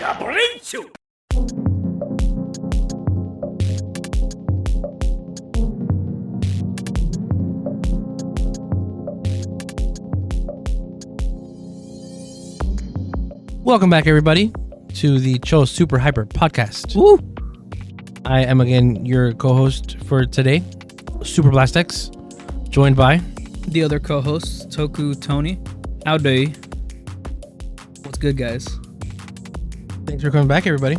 Welcome back, everybody, to the Cho Super Hyper Podcast. Woo! I am again your co-host for today, SuperBlastex, joined by the other co-host, TokuTony. Howdy. What's good, guys? Thanks for coming back, everybody.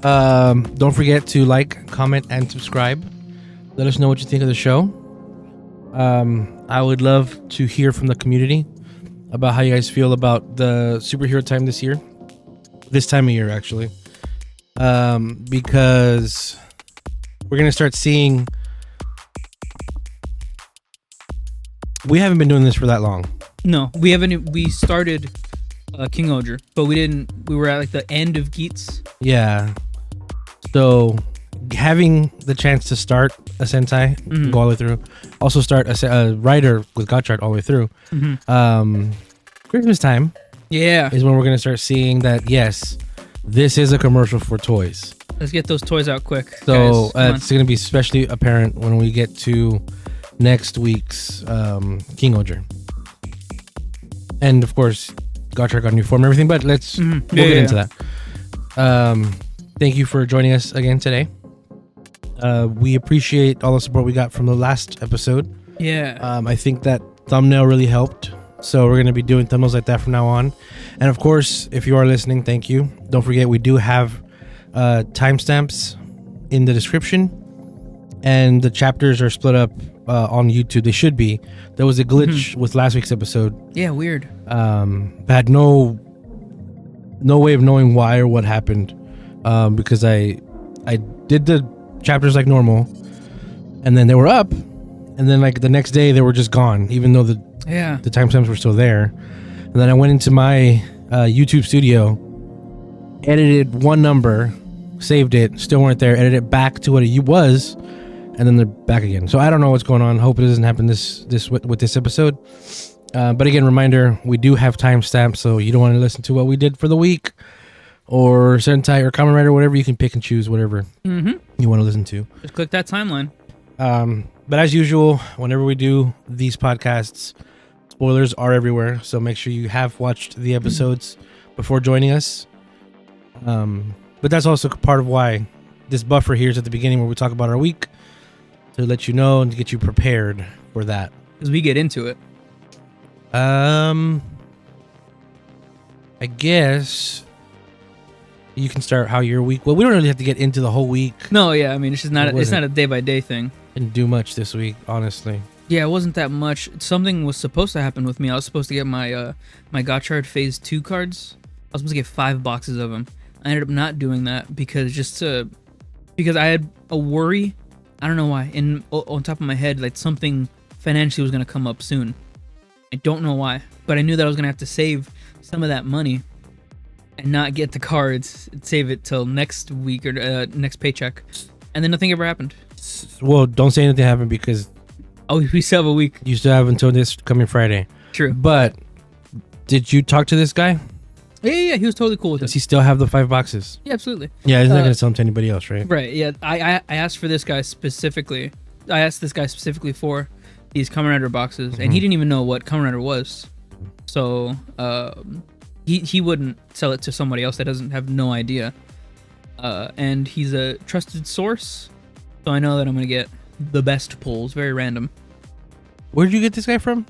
Don't forget to like, comment, and subscribe. Let us know what you think of the show. I would love to hear from the community about how you guys feel about the superhero time this year. This time of year, actually. Because we're going to start seeing... We haven't been doing this for that long. No, we haven't. We started King-Ohger, but we didn't. We were at like the end of Geats. Yeah. So having the chance to start a Sentai, go all the way through, also start a rider with Gotchard all the way through. Christmas time, is when we're gonna start seeing that. Yes, this is a commercial for toys. Let's get those toys out quick. So it's gonna be especially apparent when we get to next week's King-Ohger, and of course, Gotchard got a new form and everything. But we'll get into that. Thank you for joining us again today. We appreciate all the support we got from the last episode. Yeah. I think that thumbnail really helped. So we're going to be doing thumbnails like that from now on. And of course, if you are listening, thank you. Don't forget, we do have timestamps in the description. And the chapters are split up on YouTube. They should be. There was a glitch with last week's episode. Yeah, weird. I had no way of knowing why or what happened. Because I did the chapters like normal, and then they were up, and then like the next day they were just gone, even though the timestamps were still there. And then I went into my YouTube studio, edited one number, saved it, still weren't there, edited it back to what it was, and then they're back again. So I don't know what's going on. Hope it doesn't happen this with this episode. But again, reminder, we do have timestamps, so you don't want to listen to what we did for the week, or Sentai or Kamen Rider, whatever. You can pick and choose whatever you want to listen to. Just click that timeline. But as usual, whenever we do these podcasts, spoilers are everywhere. So make sure you have watched the episodes before joining us. But that's also part of why this buffer here is at the beginning, where we talk about our week, to let you know and to get you prepared for that. Because we get into it. I guess you can start how your week. Well, we don't really have to get into the whole week. No, yeah, I mean, it's just not. It's not a day by day thing. Didn't do much this week, honestly. Yeah, it wasn't that much. Something was supposed to happen with me. I was supposed to get my my Gotchard Phase 2 cards. I was supposed to get 5 boxes of them. I ended up not doing that because I had a worry. I don't know why. On top of my head, like something financially was gonna come up soon. I don't know why, but I knew that I was gonna have to save some of that money and not get the cards, save it till next week or next paycheck, and then nothing ever happened. Well, don't say anything happened, because we still have a week. You still have until this coming Friday. True. But did you talk to this guy? Yeah, he was totally cool with it. Does he still have the 5 boxes? Yeah, absolutely. Yeah, he's not gonna sell them to anybody else, right? Right. Yeah, I asked for this guy specifically. I asked this guy specifically for these Kamen Rider boxes, and he didn't even know what Kamen Rider was. So he wouldn't sell it to somebody else that doesn't have no idea. And he's a trusted source, so I know that I'm gonna get the best pulls. Very random. Where did you get this guy from?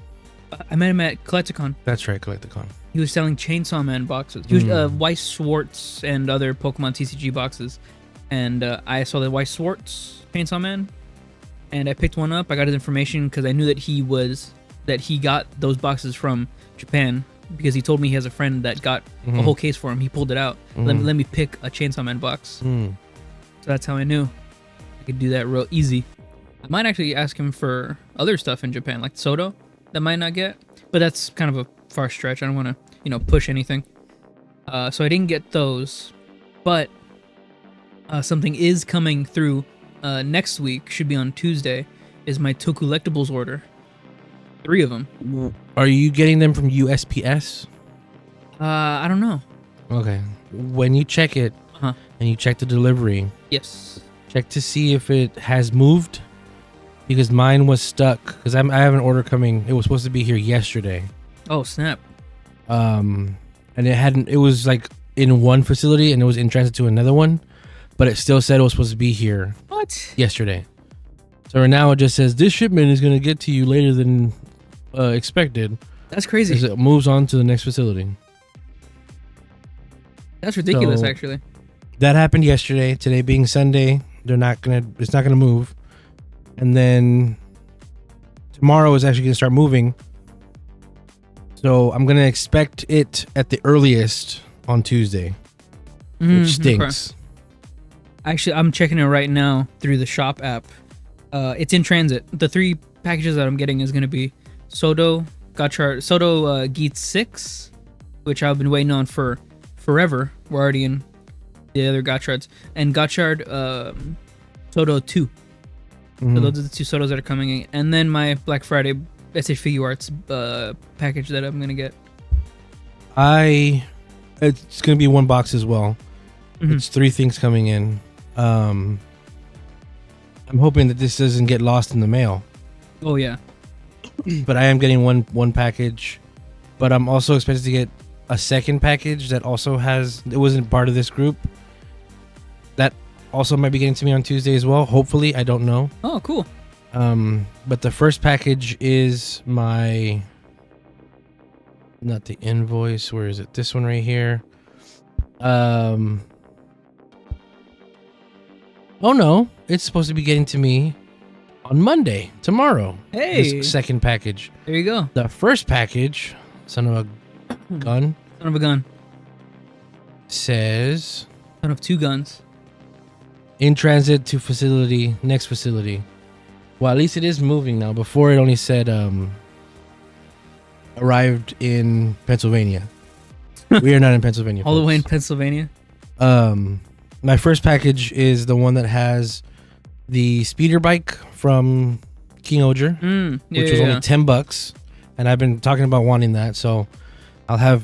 I met him at Collecticon. That's right, Collecticon. He was selling Chainsaw Man boxes. He was Weiss Schwartz and other Pokemon TCG boxes. And I saw the Weiss Schwartz Chainsaw Man, and I picked one up. I got his information because I knew that he got those boxes from Japan, because he told me he has a friend that got a whole case for him. He pulled it out. Let me pick a Chainsaw Man box. So that's how I knew I could do that real easy. I might actually ask him for other stuff in Japan, like Soto, that might not get, but that's kind of a far stretch. I don't want to, push anything. So I didn't get those, but something is coming through next week. Should be on Tuesday. Is my TokuLectables order. 3 of them. Are you getting them from USPS? I don't know. Okay. When you check it Uh-huh. and you check the delivery, Yes. check to see if it has moved, because mine was stuck. Because I have an order coming. It was supposed to be here yesterday. Oh snap! And it hadn't. It was like in one facility and it was in transit to another one, but it still said it was supposed to be here. What? Yesterday. So right now it just says this shipment is going to get to you later than expected. That's crazy. As it moves on to the next facility. That's ridiculous, So, actually. That happened yesterday. Today being Sunday, it's not gonna move. And then tomorrow is actually gonna start moving. So I'm gonna expect it at the earliest on Tuesday, which stinks. Okay. Actually, I'm checking it right now through the shop app. It's in transit. The 3 packages that I'm getting is gonna be Gotchard, Geet 6, which I've been waiting on for forever. We're already in the other Gotchards, and Gotchard Soto 2. So those are the 2 Sotos that are coming in, and then my Black Friday SH Figure Arts package that I'm gonna get. It's gonna be 1 box as well. It's 3 things coming in. I'm hoping that this doesn't get lost in the mail. Oh yeah. But I am getting one package. But I'm also expected to get a second package that also it wasn't part of this group. That also might be getting to me on Tuesday as well. Hopefully, I don't know. Oh, cool. But the first package is not the invoice. Where is it? This one right here. Oh no, it's supposed to be getting to me on Monday, tomorrow. Hey. This second package. There you go. The first package, son of a gun, Son of a gun. says Son of 2 guns. in transit to facility, next facility. Well, at least it is moving now. Before it only said arrived in Pennsylvania. We are not in Pennsylvania. All the way in folks. Pennsylvania. My first package is the one that has the speeder bike from King-Ohger, which was only $10, and I've been talking about wanting that. So I'll have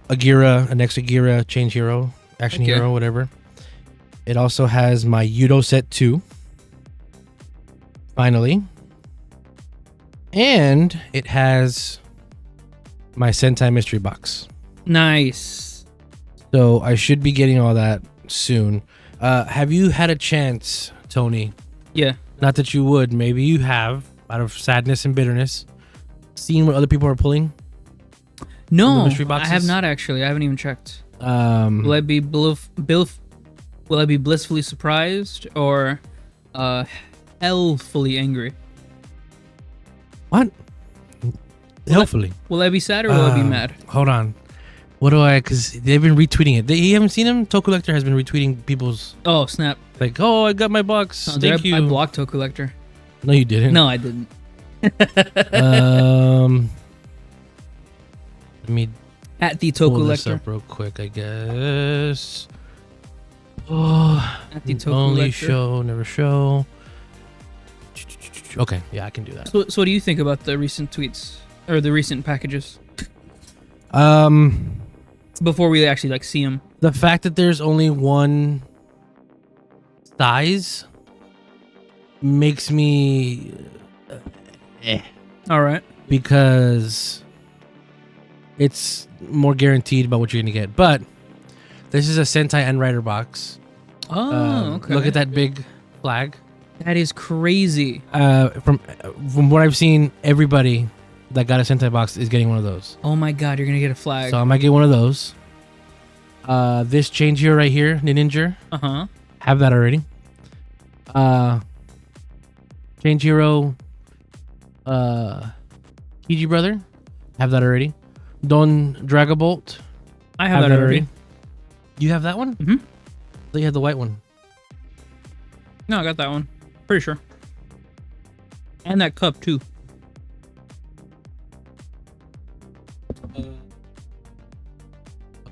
an extra Gira, Change Hero, Action Hero, whatever. It also has my Yudo Set 2. Finally. And it has my Sentai mystery box. Nice. So I should be getting all that soon. Have you had a chance, Tony? Yeah. Not that you would. Maybe you have, out of sadness and bitterness, seen what other people are pulling? No, mystery I boxes? have not actually. I haven't even checked. Will I be blissfully surprised or hellfully angry? What? Hopefully. Will I be sad or will I be mad? Hold on. What do because they've been retweeting it. You haven't seen him? TokuTony has been retweeting people's, Oh, snap. like, oh, I got my box. Oh, Thank you. I blocked TokuTony. No, you didn't. No, I didn't. Let me At the pull this TokuTony. up real quick, I guess. Oh, At the only TokuTony. show, never show. Okay, yeah, I can do that. So what do you think about the recent tweets or the recent packages before we actually see them? The fact that there's only one size makes me All right. because it's more guaranteed about what you're gonna get. But this is a Sentai and Rider box. Oh, okay. Look at that big flag. That is crazy. From what I've seen, everybody that got a Sentai box is getting one of those. Oh my god, you're gonna get a flag. So I might get one of those. This change here right here, Ninja, Uh-huh. have that already. Change Hero, Kiji Brother, have that already. Don Dragabolt, I have that already. You have that one? Mhm. So you have the white one. No, I got that one. Pretty sure. And that cup too.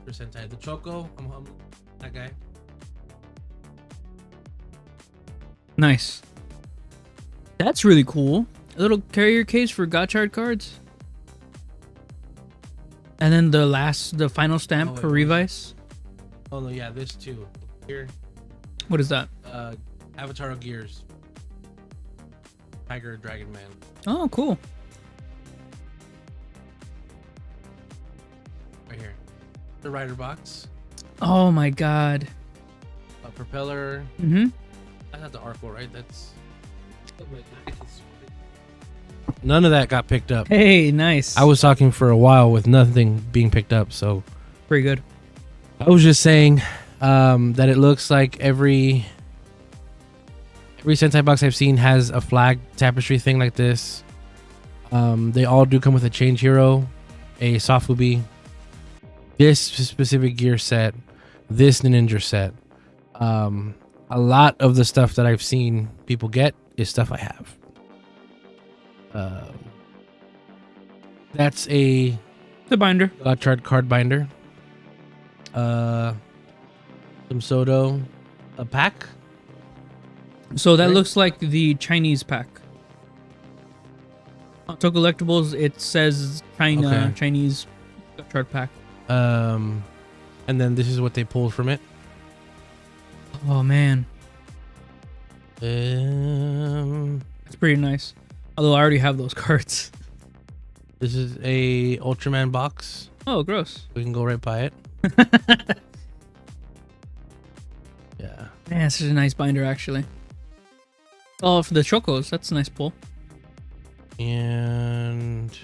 Sentai, the Choco, I'm that guy. Nice. That's really cool. A little carrier case for Gotchard cards. And then the final stamp for Revice. Oh no, yeah, this too. Here, What is that? Avatar Gears. Tiger Dragon Man. Oh, cool. Right here. The rider box. Oh my god. A propeller. Mm-hmm. That's not the Arco, right? That's. None of that got picked up. Hey, nice. I was talking for a while with nothing being picked up, so pretty good. I was just saying that it looks like every Sentai box I've seen has a flag tapestry thing like this. They all do come with a change hero, a Sofubi, this specific gear set, this ninja set. A lot of the stuff that I've seen people get is stuff I have. That's the binder. Gotchard card binder. Some Soto, a pack. So that Right. looks like the Chinese pack. On TokuCollectibles, it says China Okay. Chinese chart pack. And then this is what they pulled from it. Oh man, Um, it's pretty nice. Although I already have those cards. this is a Ultraman box. Oh, gross. We can go right by it. Yeah. Man, this is a nice binder actually. Oh, for the Chocos, that's a nice pull. And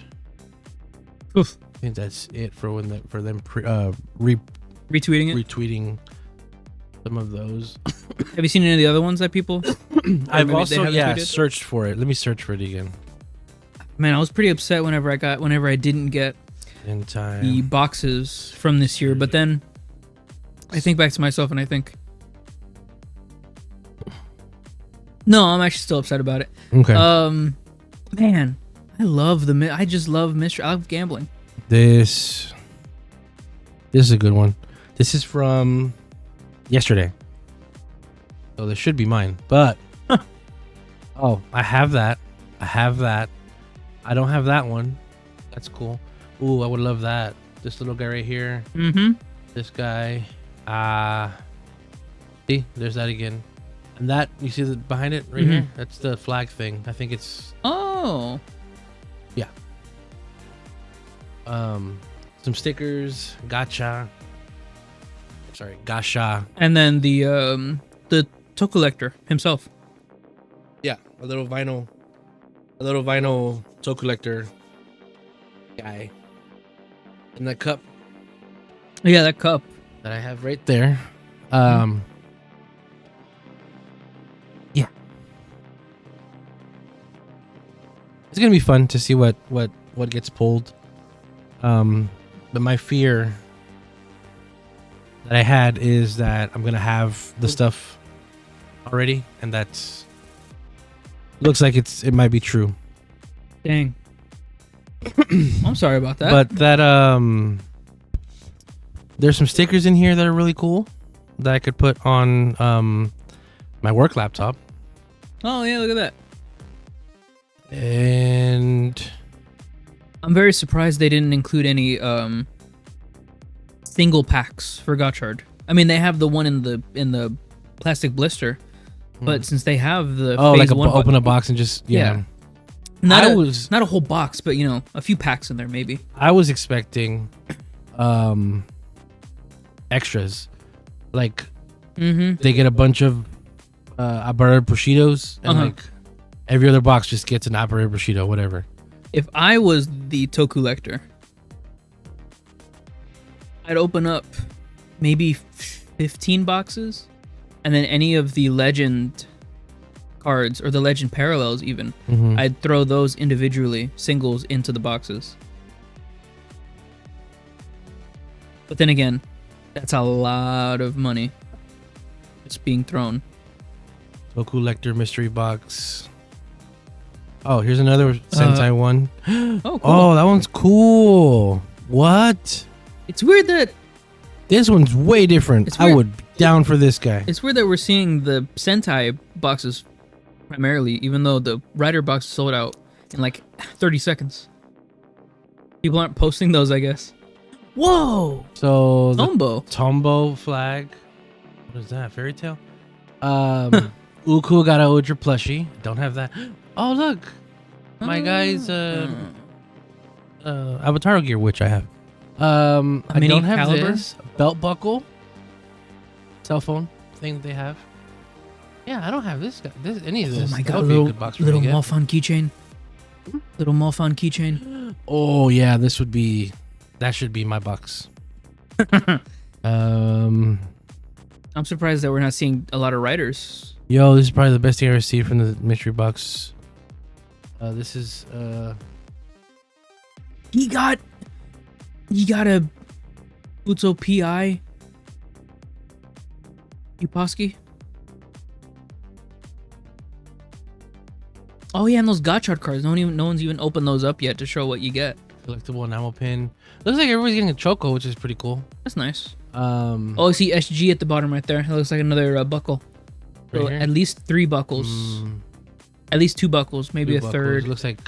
Oof. I think that's it for them Retweeting it. retweeting some of those. Have you seen any of the other ones that people? I've maybe they also haven't tweeted? searched for it. Let me search for it again. Man, I was pretty upset whenever I didn't get In time. the boxes from this year. But then I think back to myself and I think, no, I'm actually still upset about it. Okay. Man, I just love mystery. I love gambling. This is a good one. This is from yesterday. So this should be mine. But oh, I have that. I don't have that one. That's cool. Ooh, I would love that. This little guy right here. Mm-hmm. This guy. See, there's that again. And that, you see the behind it right here? That's the flag thing. I think it's Oh. some stickers, gacha. And then the TokuCollector himself. Yeah, a little vinyl toe collector guy. And the cup Yeah, that cup. that I have right there. Yeah. It's gonna be fun to see what gets pulled. But my fear that I had is that I'm gonna have the stuff already, and that's looks like it might be true. Dang. I'm sorry about that. But that there's some stickers in here that are really cool that I could put on my work laptop. Oh yeah, look at that. And I'm very surprised they didn't include any single packs for Gotchard. I mean, they have the one in the plastic blister, but since they have the phase one open a box and just Yeah. not a whole box, but a few packs in there maybe. I was expecting extras, like they get a bunch of Abara Bushidos and like every other box just gets an Abara Bushido, whatever. If I was the TokuCollector, I'd open up maybe 15 boxes, and then any of the legend cards or the legend parallels even, I'd throw those individually, singles, into the boxes. But then again, that's a lot of money just being thrown. TokuCollector mystery box. Oh, here's another Sentai one. Oh, cool. Oh, that one's cool. What? It's weird that This one's way different. It's I weird. would be down for this guy. It's weird that we're seeing the Sentai boxes primarily, even though the Rider box sold out in like 30 seconds. People aren't posting those, I guess. Whoa! So the Tombo. Tombo flag. What is that? Fairy Tale? Uku got a Oger plushie. Don't have that. Oh look, my guy's Avatar gear, which I have. I don't have caliber? this belt buckle, cell phone thing that they have. Yeah, I don't have this any of this. Oh my That god, would be a good box for me little to get. Morphon keychain. Little Morphon keychain. Oh yeah, that should be my box. I'm surprised that we're not seeing a lot of riders. Yo, this is probably the best thing I ever seen from the mystery box. This is He got a Butzo PI Uposki. Oh yeah, and those Gotchard cards. No one's even opened those up yet to show what you get. collectible enamel pin. Looks like everybody's getting a Choco, which is pretty cool. That's nice. Oh, I see SG at the bottom right there. It looks like another buckle. Right So here? at least 3 buckles. At least 2 buckles, maybe a third. Looks like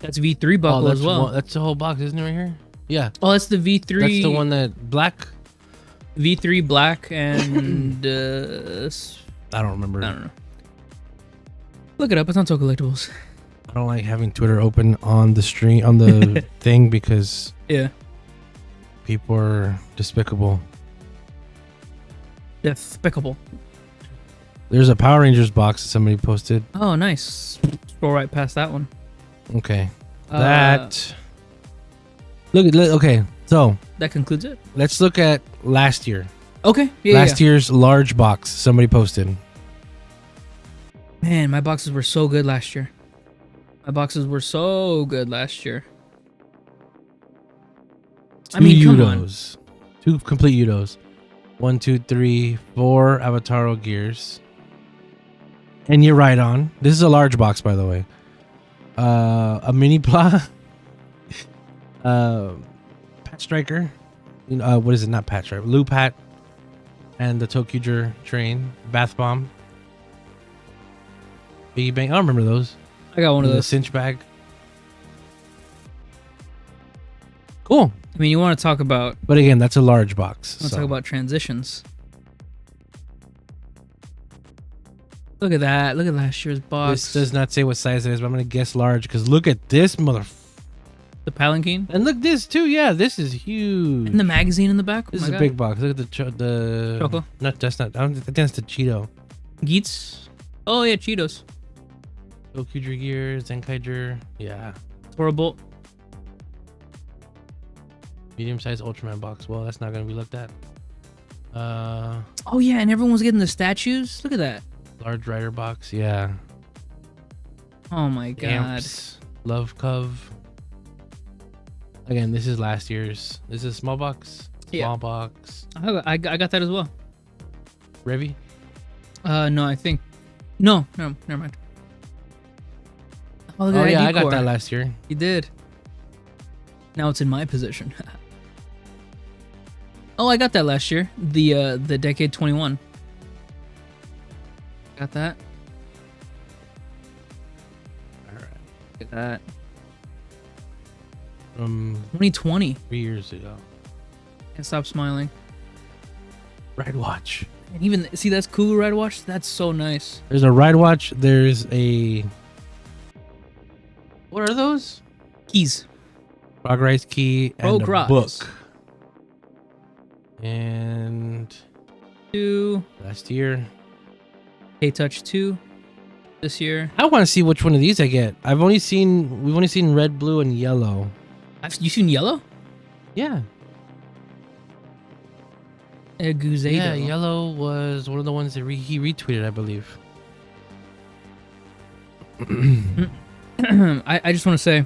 That's V3 buckle that's as well. That's the whole box, isn't it? Right here. Yeah. Oh, that's the V3. That's the one that black. V3 black and I don't remember. I don't know. Look it up. It's on Toku Collectibles. I don't like having Twitter open on the stream on the thing because Yeah. people are despicable. Despicable. There's a Power Rangers box that somebody posted. Oh, nice. Scroll right past that one. Okay. That. Okay. So That concludes it. let's look at last year. Okay. Yeah. Last year's large box somebody posted. Man, my boxes were so good last year. I mean, come on. Yudos. 2 complete Yudos. 1, 2, 3, 4 Avataro gears. And you're right on. This is a large box, by the way. A mini pla. Pat Striker. What is it? Not Pat Striker. Loop Hat. And the TokuTony train. Bath Bomb. Biggie Bang. I don't remember those. I got one of The those. cinch bag. Cool. I mean, you want to talk about But again, that's a large box. let's so. talk about transitions. Look at that. Look at last year's box. This does not say what size it is, but I'm gonna guess large because look at this mother. The Palanquin And look this too. Yeah, this is huge. and the magazine in the back. This Oh is my a God. big box. Look at the Choco? Not that's not. I think that's the Cheeto. Geets. Oh yeah, Cheetos. TokuTony gear, Zenkaiger. Yeah, Horrible. medium-sized Ultraman box. Well, that's not gonna be looked at. Oh yeah, and everyone was getting the statues. Look at that. Large rider box. Yeah. Oh my God. Amps. Love Cove. Again, this is last year's. This is a small box. Yeah. Small box. I got that as well. Revy. No, I think. No, never mind. Oh, look at Oh that yeah, I decor. got that last year. You did. Now it's in my possession. Oh, I got that last year. The Decade 21. Got that. All right. Look at that. From 2020. 3 years ago. Can't stop smiling. Ride watch. And even see that's Cougar Ride Watch. That's so nice. There's a ride watch. There's a. What are those? Keys. Progress key and a Progress. book. And 2. last year, K-Touch 2. This year. I want to see which one of these I get. We've only seen red, blue, and yellow. You seen yellow? Yeah. Guzado. Yeah, yellow was one of the ones that he retweeted, I believe. I just want to say,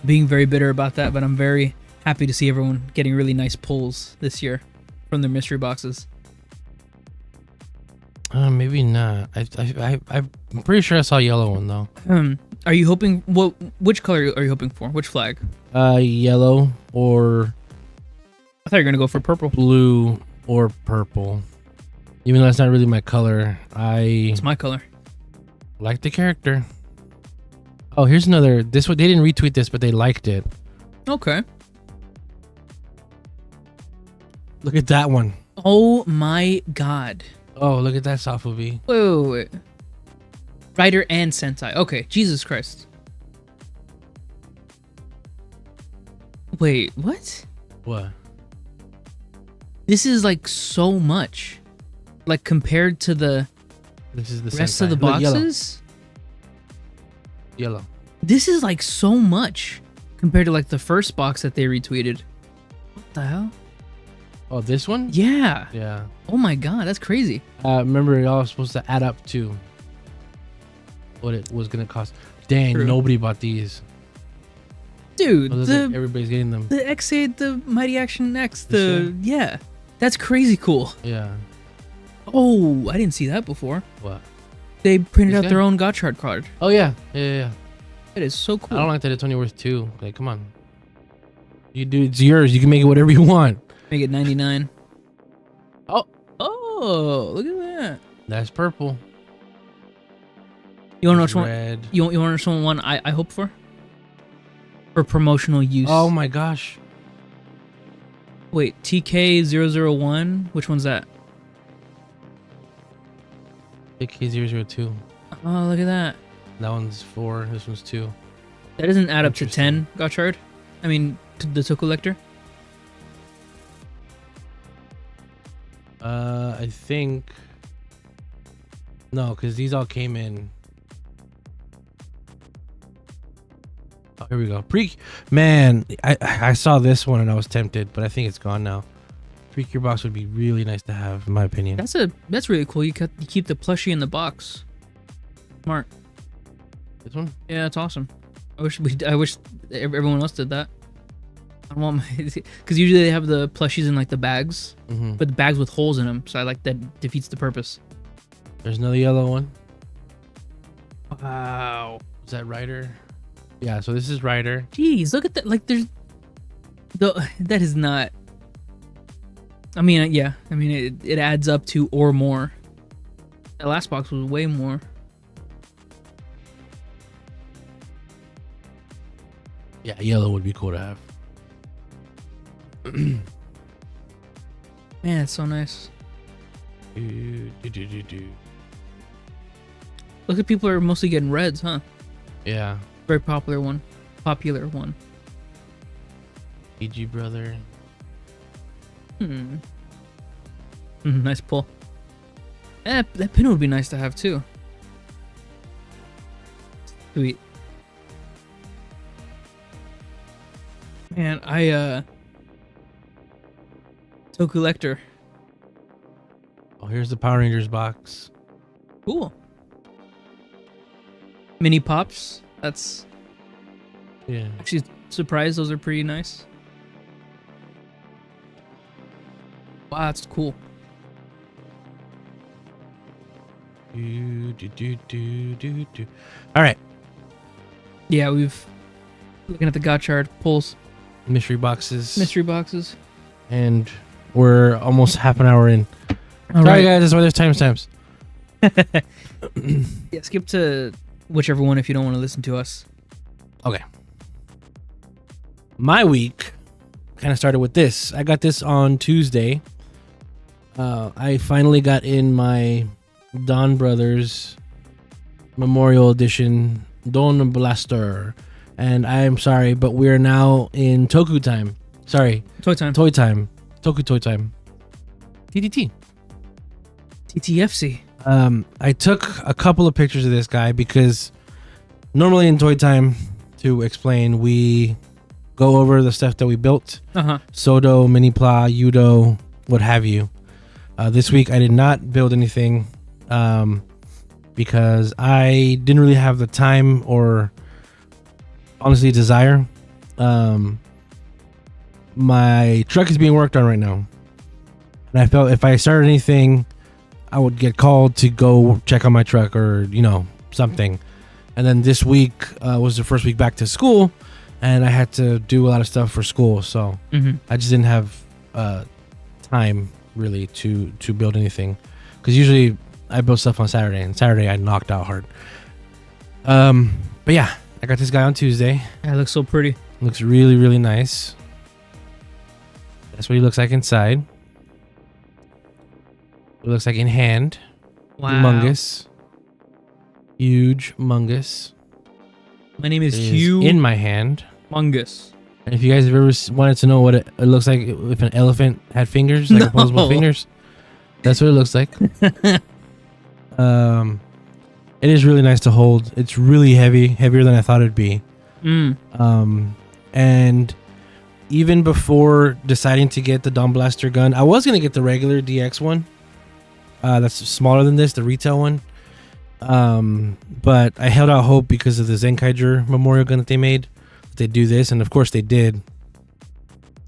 being very bitter about that, but I'm very happy to see everyone getting really nice pulls this year from their mystery boxes. Maybe not. I'm pretty sure I saw a yellow one though. Are you hoping? Which color are you hoping for? Which flag? Yellow or I thought you were gonna go for purple. blue or purple. Even though that's not really my color, I It's my color. like the character. Oh, here's another. This one they didn't retweet this, but they liked it. Okay. Look at that one. Oh my god. Oh, look at that Safubi. Wait. Rider and Sentai. Okay, Jesus Christ. Wait, what? What? This is like so much. Like compared to the This is the rest Sentai. of the Look, boxes? Yellow. This is like so much compared to like the first box that they retweeted. What the hell? Oh, this one? Yeah. Yeah. Oh my god, that's crazy. Remember, y'all was supposed to add up to what it was gonna cost. Dang, True. nobody bought these. Dude, Everybody's getting them. the X8, the Mighty Action X, This yeah. That's crazy cool. Yeah. Oh, I didn't see that before. What? They printed This out guy? their own Gotchard card. Oh yeah. Yeah. That is so I cool. don't like that it's only worth 2. Like, come on. You do, it's yours. You can make it whatever you want. Make it 99. Oh, look at that. that's purple. You want to know It's which one? red. You want to know which one I hope for? For promotional use. Oh my gosh. Wait, TK001? Which one's that? AK002. Oh, look at that. That one's 4. This one's 2. That doesn't add up to Interesting. 10, Gotchard. I mean, to the Tokulector. I think. No, because these all came in. Oh, here we go. Man, I saw this one and I was tempted, but I think it's gone now. Pre-cure box would be really nice to have, in my opinion. That's really cool. You keep the plushie in the box. Smart. This one? Yeah, that's awesome. I wish everyone else did that. I don't want my because usually they have the plushies in like the bags, Mm-hmm. but the bags with holes in them. So I like that defeats the purpose. There's another yellow one. Wow. Is that Ryder? Yeah, so this is Ryder. Jeez, look at that. Like that is not. I mean, yeah. I mean, it adds up to or more. That last box was way more. Yeah, yellow would be cool to have. Man, it's so nice. Do. Look at people are mostly getting reds, huh? Yeah. Very popular one. EG brother. Nice pull. That pin would be nice to have too. Sweet. Man, Tokulector. Oh, here's the Power Rangers box. Cool. Mini pops. That's Yeah. actually surprised. Those are pretty nice. Wow, that's cool. All right. Yeah, looking at the Gotchard pulls, Mystery boxes. mystery boxes. And we're almost half an hour in. All Sorry, right. guys. That's why there's timestamps. Yeah, skip to whichever one if you don't want to listen to us. Okay. My week kind of started with this. I got this on Tuesday. I finally got in my Don Brothers Memorial Edition Don Blaster. And I am sorry, but we're now in Toku time. Sorry. Toy time. Toy time. Toku Toy Time. TTT. TTFC. I took a couple of pictures of this guy because normally in Toy Time, to explain, we go over the stuff that we built. Sodo, Mini-Pla, Yudo, what have you. This week I did not build anything because I didn't really have the time or honestly desire. My truck is being worked on right now. And I felt if I started anything, I would get called to go check on my truck or, something. And then this week was the first week back to school, and I had to do a lot of stuff for school. So I just didn't have time really to build anything. Because usually I build stuff on Saturday, and Saturday I knocked out hard. But yeah, I got this guy on Tuesday. Yeah, it looks so pretty. Looks really, really nice. That's what he looks like inside. It looks like in hand. Wow. Humongous. Huge mungus. My name is It Hugh in my hand. Mungus. And if you guys have ever wanted to know what it looks like if an elephant had fingers, like opposable fingers, that's what it looks like. It is really nice to hold. It's really heavy, heavier than I thought it'd be. And even before deciding to get the Dawn Blaster gun, I was gonna get the regular DX one. That's smaller than this, the retail one. But I held out hope because of the Zenkaiger memorial gun that they made. They do this, and of course they did.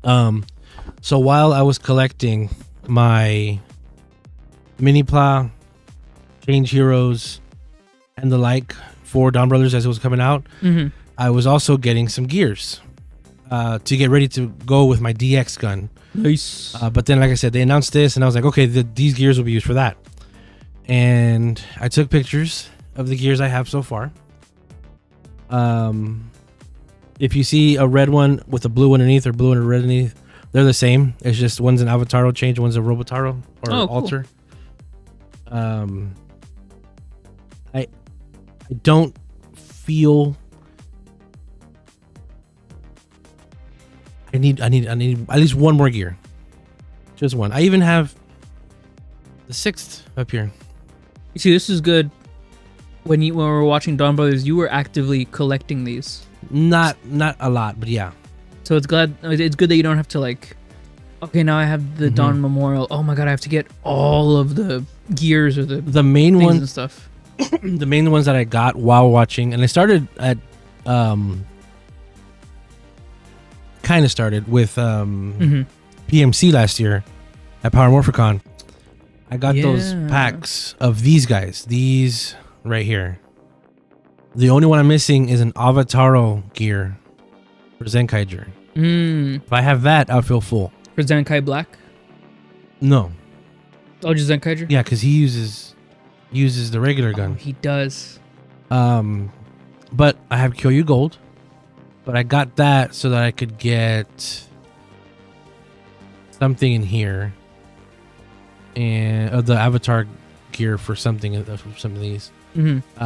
So while I was collecting my mini plow, Change Heroes, and the like for Dawn Brothers as it was coming out, I was also getting some gears to get ready to go with my DX gun. Nice. But then, like I said, they announced this, and I was like, okay, these gears will be used for that. And I took pictures of the gears I have so far. If you see a red one with a blue underneath or blue and a red underneath, they're the same. It's just one's an Avataro change, one's a Robotaro or alter. I don't feel I need at least one more gear. Just one. I even have the 6th up here. You see, this is good. When we were watching Dawn Brothers, you were actively collecting these. Not a lot, but yeah. So it's good that you don't have to like, okay, now I have the Dawn Memorial. Oh my god, I have to get all of the gears or the main things ones and stuff. The main ones that I got while watching, and I started at kind of started with PMC last year at Power Morphicon. I got those packs of these guys, these right here. The only one I'm missing is an Avataro gear for Zenkaiger. If I have that, I'll feel full. For Zenkai Black? No. Oh, just Zenkaiger? Yeah, because he uses the regular gun. He does. But I have Kyoyu Gold. But I got that so that I could get something in here. And the Avatar gear for something of some of these.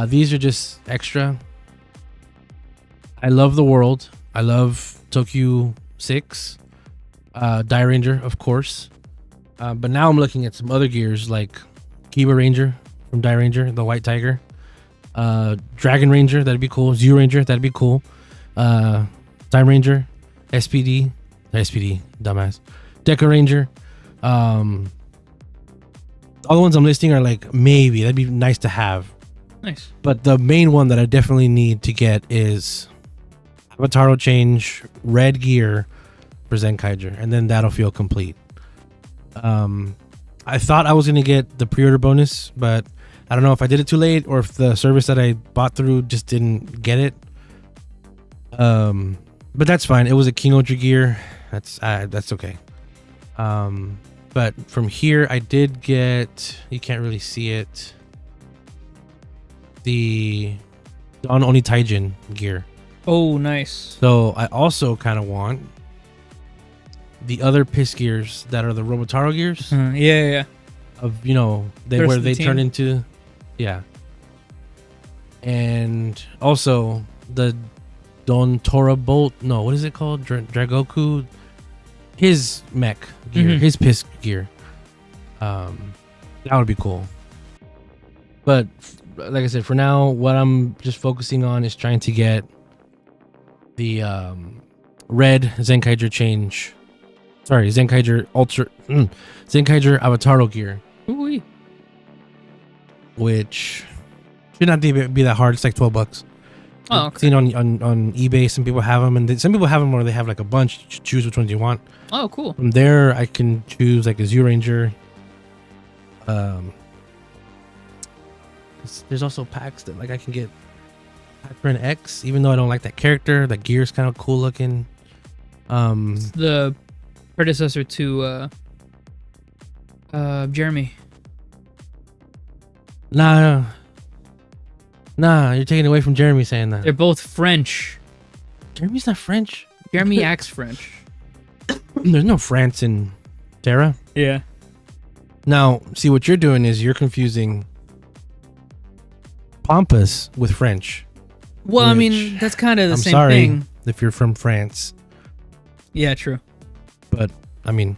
These are just extra. I love the world. I love Tokyo 6. Die Ranger, of course. But now I'm looking at some other gears like Kiba Ranger from Die Ranger, the White Tiger. Dragon Ranger, that'd be cool. Zero Ranger, that'd be cool. Time Ranger, SPD, dumbass. Deca Ranger. All the ones I'm listing are like maybe that'd be nice to have. Nice. But the main one that I definitely need to get is Avataro change red gear for Zenkaiger, and then that'll feel complete. I thought I was gonna get the pre-order bonus, but I don't know if I did it too late or if the service that I bought through just didn't get it. But that's fine. It was a King-Ohger gear. That's okay. But from here, I did get. You can't really see it. The Dawn Oni Taijin gear. Oh, nice. So I also kind of want the other piss gears that are the Robotaro gears. Yeah. Of where they turn into, yeah. And also the Don Tora Bolt. No, what is it called? Dragoku. His mech gear, his piss gear. That would be cool. But like I said, for now, what I'm just focusing on is trying to get the red Zenkaiger change. Sorry, Zenkaiger Ultra, Zenkaiger Avataro gear. Ooh-wee. Which should not be that hard. It's like $12. Oh, okay. Seen on eBay, some people have them, and some people have them where they have like a bunch. Choose which ones you want. Oh, cool. From there, I can choose like a Zero Ranger. There's also packs that like I can get pack for an X, even though I don't like that character. The gear's kind of cool looking. The predecessor to Jeremy. Nah, you're taking away from Jeremy saying that. They're both French. Jeremy's not French. Jeremy acts French. There's no France in Terra. Yeah. Now, see what you're doing is you're confusing Pampas with French. Well, I Which, mean, that's kind of the I'm same sorry thing. if you're from France, Yeah, true. but I mean,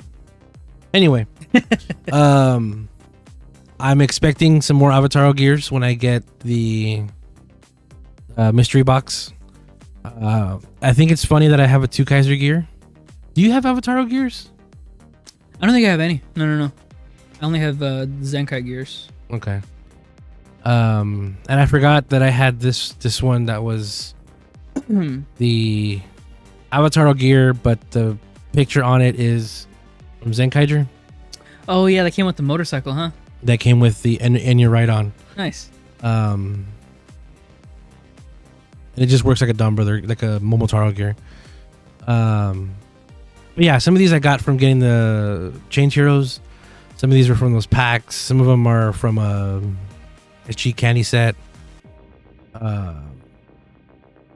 anyway, I'm expecting some more Avatar gears when I get the mystery box. I think it's funny that I have a TokuTony gear. Do you have Avatar gears? I don't think I have any. No. I only have Zenkai gears. Okay. And I forgot that I had this one that was the Avatar gear, but the picture on it is from Zenkai. Oh yeah, that came with the motorcycle, huh? That came with the and you're right on. Nice. And it just works like a Don Brother, like a Momotaro gear. But yeah, some of these I got from getting the Change Heroes. Some of these are from those packs. Some of them are from a cheap candy set.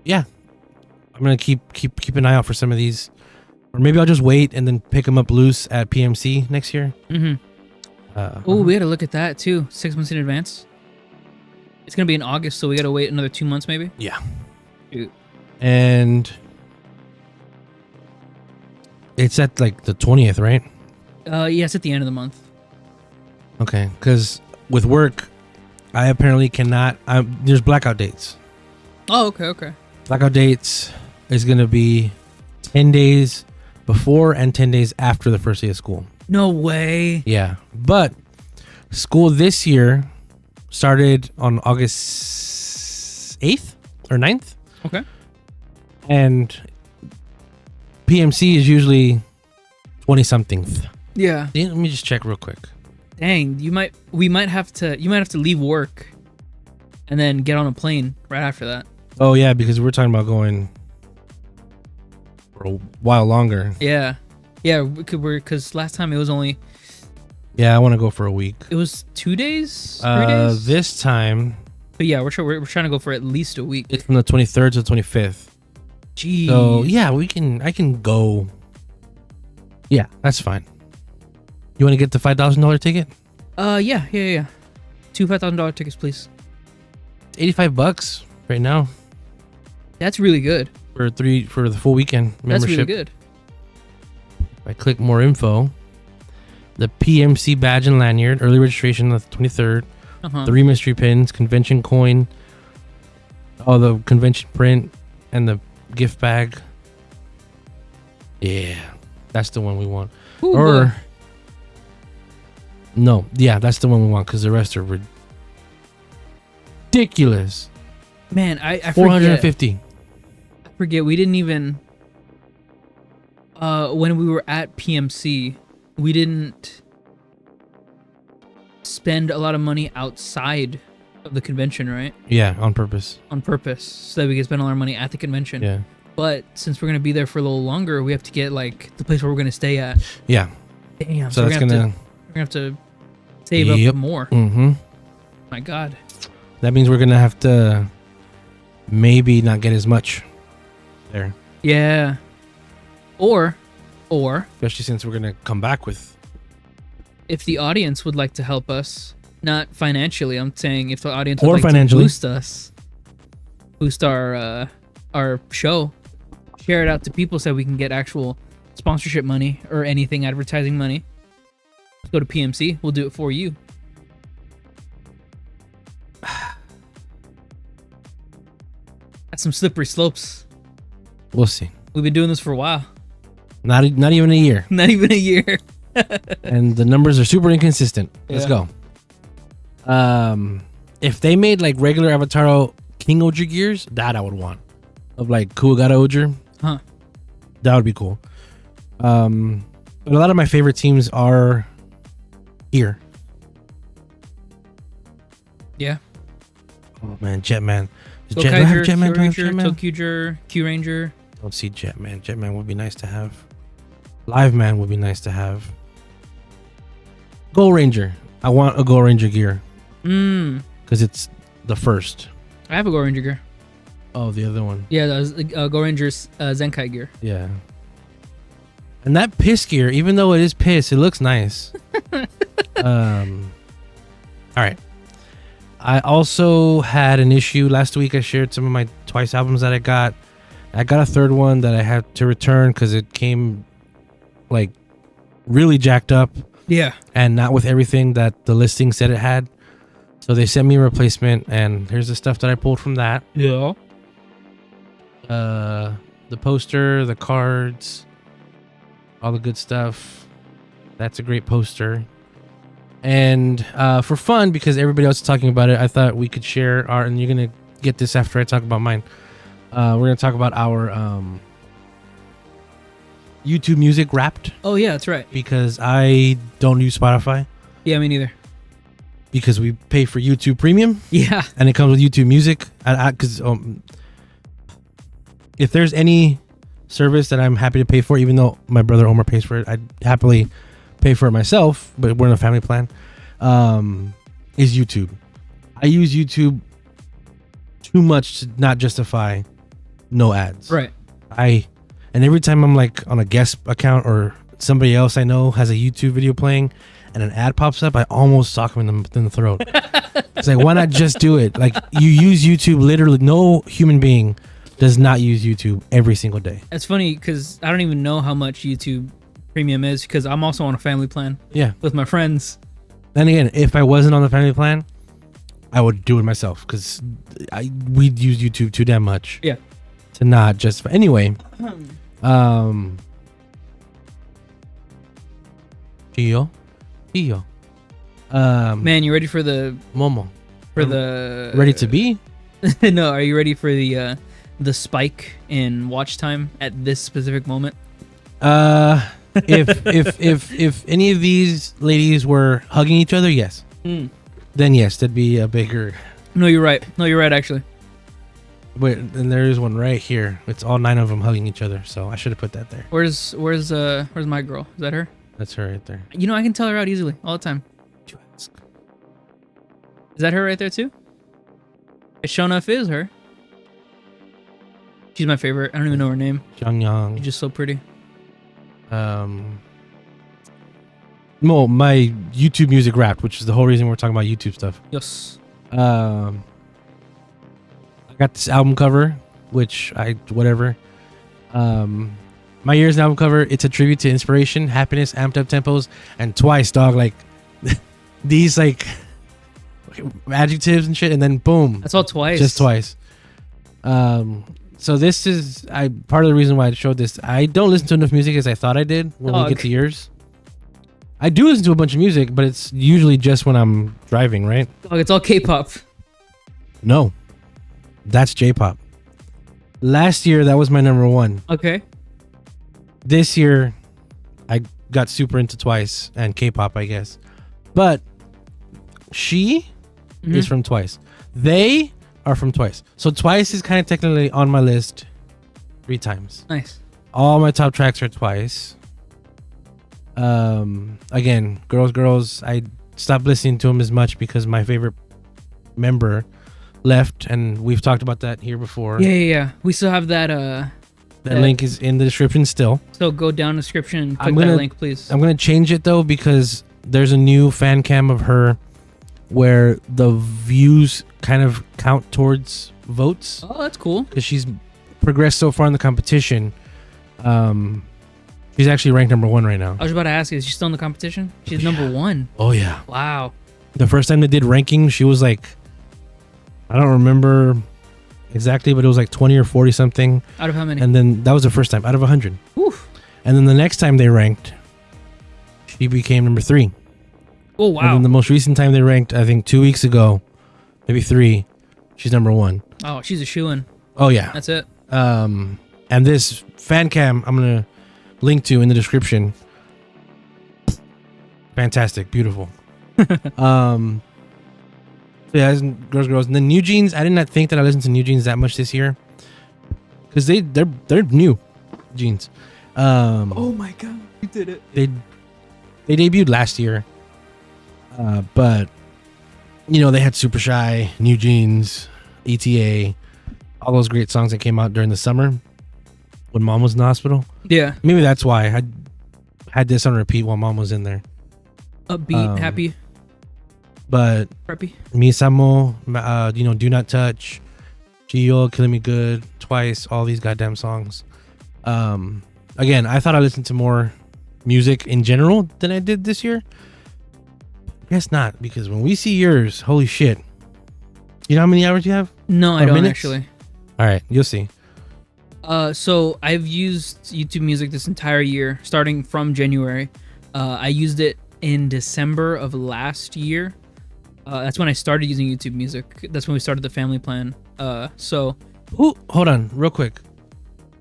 Yeah, I'm gonna keep an eye out for some of these, or maybe I'll just wait and then pick them up loose at PMC next year. Oh, we gotta look at that too. 6 months in advance. It's gonna be in August, so we gotta wait another 2 months, maybe. Yeah, Shoot. and it's at like the 20th, right? Yeah, it's at the end of the month. Okay, because with work, I apparently cannot. There's blackout dates. Oh, okay. Blackout dates is going to be 10 days before and 10 days after the first day of school. No way. Yeah, but school this year started on August 8th or 9th. Okay. And PMC is usually 20-something. Yeah. Let me just check real quick. Dang, you might have to leave work and then get on a plane right after that. Oh, yeah, because we're talking about going for a while longer. Yeah. Yeah, because last time it was only... Yeah, I want to go for a week. It was 2 days? 3 days? This time... But yeah, we're trying to go for at least a week. It's from the 23rd to the 25th. Jeez. So, yeah, I can go. Yeah, that's fine. You want to get the $5,000 ticket? Yeah. Two $5,000 tickets, please. $85 right now That's really good. for the full weekend membership. That's really good. If I click more info, the PMC badge and lanyard, early registration on the 23rd, 3 mystery pins, convention coin, the convention print, and the gift bag. Yeah, that's the one we want. Ooh, or boy. no, yeah, that's the one we want because the rest are ridiculous. Man, I $450. forget we didn't even when we were at PMC, we didn't spend a lot of money outside of the convention, right? Yeah, on purpose. On purpose, so that we can spend all our money at the convention. Yeah. But since we're gonna be there for a little longer, we have to get like the place where we're gonna stay at. Yeah. Damn. So we're that's gonna have to save up more. Mm-hmm. My God. That means we're gonna have to maybe not get as much there. Yeah. Or Especially since we're gonna come back with. if the audience would like to help us, not financially, I'm saying if the audience Or would like financially. to boost us, boost our show, share it out to people so we can get actual sponsorship money or anything advertising money. Go to PMC, we'll do it for you. That's some slippery slopes. We'll see. We've been doing this for a while. Not even a year. Not even a year. And the numbers are super inconsistent. Let's Yeah. go. If they made like regular Avatar King-Ohger gears, that I would want. Of like Kuwagata-Ohger. Huh. That would be cool. But a lot of my favorite teams are here. Yeah. Oh man, Jetman. Do I Gotchard, have Jetman? Do I have Jetman? TokuTony, Q-Ranger. Don't see Jetman. Jetman would be nice to have. Live Man would be nice to have. Gold Ranger. I want a Gold Ranger gear because it's the first. I have a Go Ranger gear. Oh, the other one. Yeah, that was Go Ranger's Zenkai gear. Yeah. And that piss gear, even though it is piss, it looks nice. All right. I also had an issue last week. I shared some of my Twice albums that I got. I got a third one that I had to return because it came like really jacked up. Yeah. And not with everything that the listing said it had. So they sent me a replacement, and here's the stuff that I pulled from that. Yeah. The poster, the cards, all the good stuff. That's a great poster. And for fun, because everybody else is talking about it, I thought we could share our, and you're going to get this after I talk about mine. We're going to talk about our YouTube Music Wrapped. Oh, yeah, that's right. Because I don't use Spotify. Yeah, me neither. Because we pay for YouTube Premium. Yeah. And it comes with YouTube Music. Because if there's any service that I'm happy to pay for, even though my brother Omar pays for it, I'd happily pay for it myself, but we're in a family plan, is YouTube. I use YouTube too much to not justify no ads. Right. And every time I'm like on a guest account or somebody else I know has a YouTube video playing and an ad pops up, I almost sock him in the throat. It's like, why not just do it? Like, you use YouTube literally. No human being does not use YouTube every single day. It's funny because I don't even know how much YouTube Premium is because I'm also on a family plan. Yeah. With my friends. Then again, if I wasn't on the family plan, I would do it myself because we'd use YouTube too damn much. Yeah. To not just anyway. Gio. Man, you ready for the Momo? The ready to be? No, are you ready for the spike in watch time at this specific moment? If any of these ladies were hugging each other, yes. Then yes, that'd be a bigger. No, you're right. Actually. Wait, and there is one right here. It's all 9 of them hugging each other. So I should have put that there. Where's my girl? Is that her? That's her right there. You know, I can tell her out easily all the time. You ask. Is that her right there too? It sure enough is her. She's my favorite. I don't even know her name. Yang. She's just so pretty. My YouTube Music Wrapped, which is the whole reason we're talking about YouTube stuff. Yes. I got this album cover, which whatever. My year's album cover, it's a tribute to inspiration, happiness, amped up tempos, and Twice, dog. Like these like adjectives and shit, and then boom. That's all Twice. Just Twice. So this is part of the reason why I showed this. I don't listen to enough music as I thought I did when we get to yours. I do listen to a bunch of music, but it's usually just when I'm driving, right? Dog, it's all K-pop. No. That's J-pop. Last year, that was my number 1. Okay. This year, I got super into Twice and K-pop, I guess. But she is from Twice. They are from Twice. So Twice is kind of technically on my list 3 times. Nice. All my top tracks are Twice. Again, girls. I stopped listening to them as much because my favorite member left, and we've talked about that here before. Yeah. We still have that. That link is in the description still. So go down the description and click that link, please. I'm gonna change it though because there's a new fan cam of her where the views kind of count towards votes. Oh, that's cool. Because she's progressed so far in the competition. She's actually ranked number 1 right now. I was about to ask, is she still in the competition? She's number 1. Oh yeah. Wow. The first time they did ranking, she was like, I don't remember exactly, but it was like 20 or 40 something. Out of how many? And then that was the first time out of 100. Oof. And then the next time they ranked, she became number 3. Oh wow. And then the most recent time they ranked, I think 2 weeks ago, maybe 3, she's number 1. Oh, she's a shoo-in. Oh yeah. That's it. And this fan cam I'm gonna link to in the description. Fantastic, beautiful. Yeah, girls. And then New Jeans, I did not think that I listened to New Jeans that much this year because they're new jeans. Oh my god, you did it. They debuted last year, but you know they had Super Shy, New Jeans, ETA, all those great songs that came out during the summer when Mom was in the hospital. Yeah, maybe that's why I had this on repeat while Mom was in there. Upbeat, happy, but preppy. Misamo, Do Not Touch, Gio, Killing Me Good, Twice, all these goddamn songs. Again, I thought I listened to more music in general than I did this year. Guess not, because when we see yours, holy shit. You know how many hours you have? No, I don't minutes? actually. All right, you'll see. So I've used YouTube Music this entire year, starting from January. I used it in December of last year. That's when I started using YouTube Music. That's when we started the family plan. Hold on, real quick.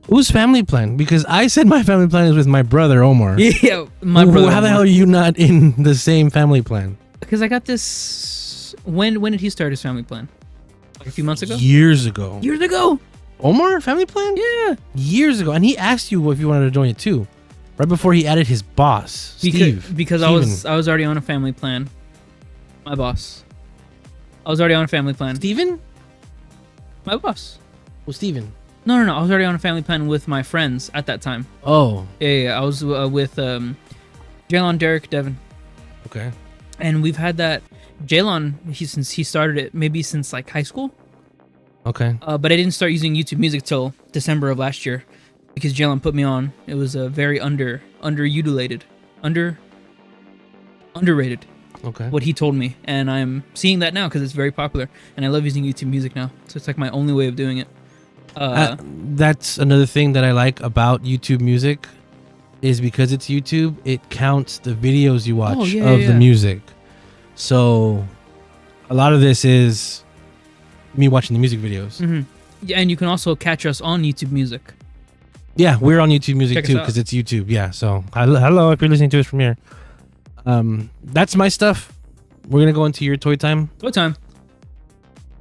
Whose family plan? Because I said my family plan is with my brother Omar. Yeah, my brother. How the hell are you not in the same family plan? Because I got this. When did he start his family plan? Like a few months ago? Years ago. Years ago. Omar, family plan? Yeah. Years ago. And he asked you if you wanted to join it too. Right before he added his boss, Steve. Because I was already on a family plan. My boss. I was already on a family plan. Steven? My boss. Well, Steven. No. I was already on a family plan with my friends at that time. Oh. Yeah. I was with Jaylon, Derek, Devin. Okay. And we've had that. Jaylon, since he started it, maybe since like high school. Okay. But I didn't start using YouTube Music till December of last year because Jaylon put me on. It was very underrated. Okay. What he told me, and I'm seeing that now because it's very popular, and I love using YouTube Music now. So it's like my only way of doing it. That's another thing that I like about YouTube Music, is because it's YouTube, it counts the videos you watch the music. So a lot of this is me watching the music videos. Mm-hmm. Yeah, and you can also catch us on YouTube Music. Yeah, we're on YouTube Music Check too because it's YouTube. Yeah, so hello if you're listening to us from here. That's my stuff. We're gonna go into your toy time. Toy time.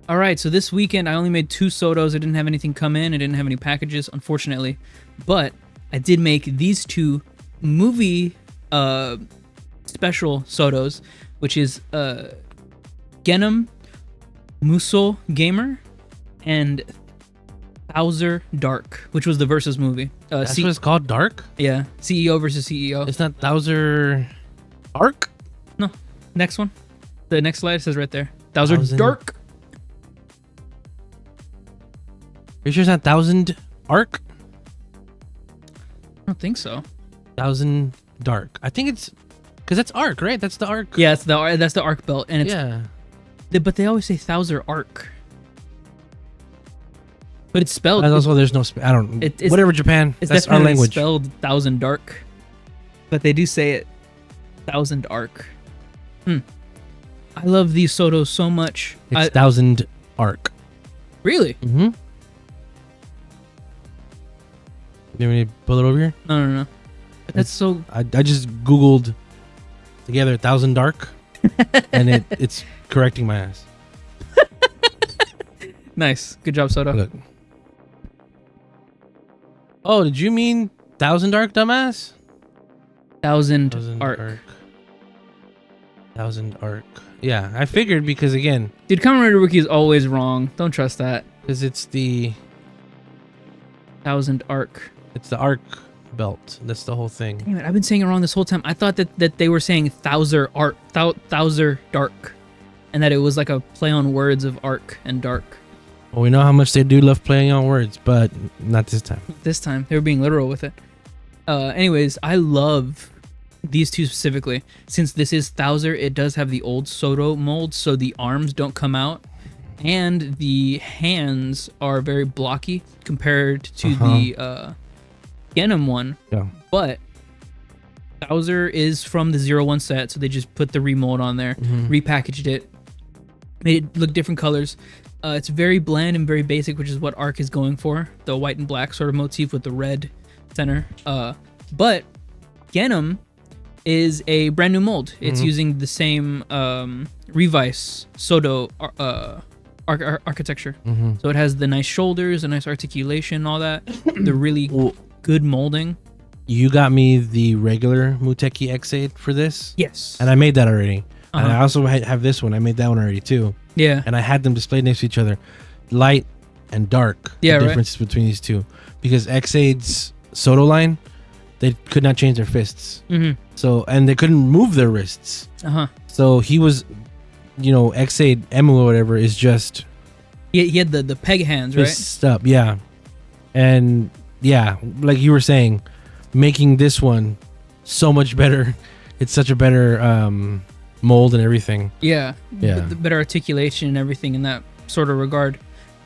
All right, so this weekend I only made 2 sodos. I didn't have anything come in. I didn't have any packages, unfortunately. But I did make these 2 movie special sodos, which is Genom Muso Gamer and Bowser Dark, which was the Versus movie. That's what it's called, Dark? Yeah, CEO versus CEO. It's not Bowser Arc? No, next one. The next slide says right there. Bowser Dark. Are you sure it's not 1000 Arc? I don't think so. 1000 Dark. I think it's because that's Arc, right? That's the Arc. Yeah, that's the Arc belt, and it's but they always say Bowser Arc. But it's spelled. And also, there's no. I don't. Whatever, Japan. That's our language. It's spelled 1000 Dark, but they do say it 1000 Arc. I love these sodos so much. It's 1000 Arc. Really? Mm-hmm. You want me to pull it over here? No. That's so. I just Googled together 1000 Dark, and it's correcting my ass. Nice. Good job, Soda. Look. Oh, did you mean 1000 Dark, dumbass? 1000 Arc. 1000 Arc. Yeah, I figured because again, dude, Kamen Rider Wiki is always wrong. Don't trust that. Because it's the 1000 Arc. It's the Arc belt. That's the whole thing. Damn it, I've been saying it wrong this whole time. I thought that they were saying Thouser Dark, and that it was like a play on words of Arc and Dark. Well, we know how much they do love playing on words, but not this time. This time they were being literal with it. Anyways, I love these 2 specifically. Since this is Thouser, it does have the old Soto mold, so the arms don't come out, and the hands are very blocky compared to the Genom one. Yeah. But Bowser is from the 01 set, so they just put the remold on there, repackaged it, made it look different colors. It's very bland and very basic, which is what Arc is going for, the white and black sort of motif with the red center. But Genom is a brand new mold. It's using the same Revice Soto architecture. So it has the nice shoulders, a nice articulation, all that. The really good molding. You got me the regular Muteki X8 for this? Yes. And I made that already. And I also have this one. I made that one already too. Yeah. And I had them displayed next to each other. Light and dark. Yeah, the differences between these two. Because X8's Soto line they could not change their fists. Mm-hmm. So, and they couldn't move their wrists. So he was, X8 Emu or whatever is just. He had the peg hands, right? Fist up, yeah. And yeah, like you were saying, making this one so much better. It's such a better mold and everything. Yeah. Yeah. The better articulation and everything in that sort of regard.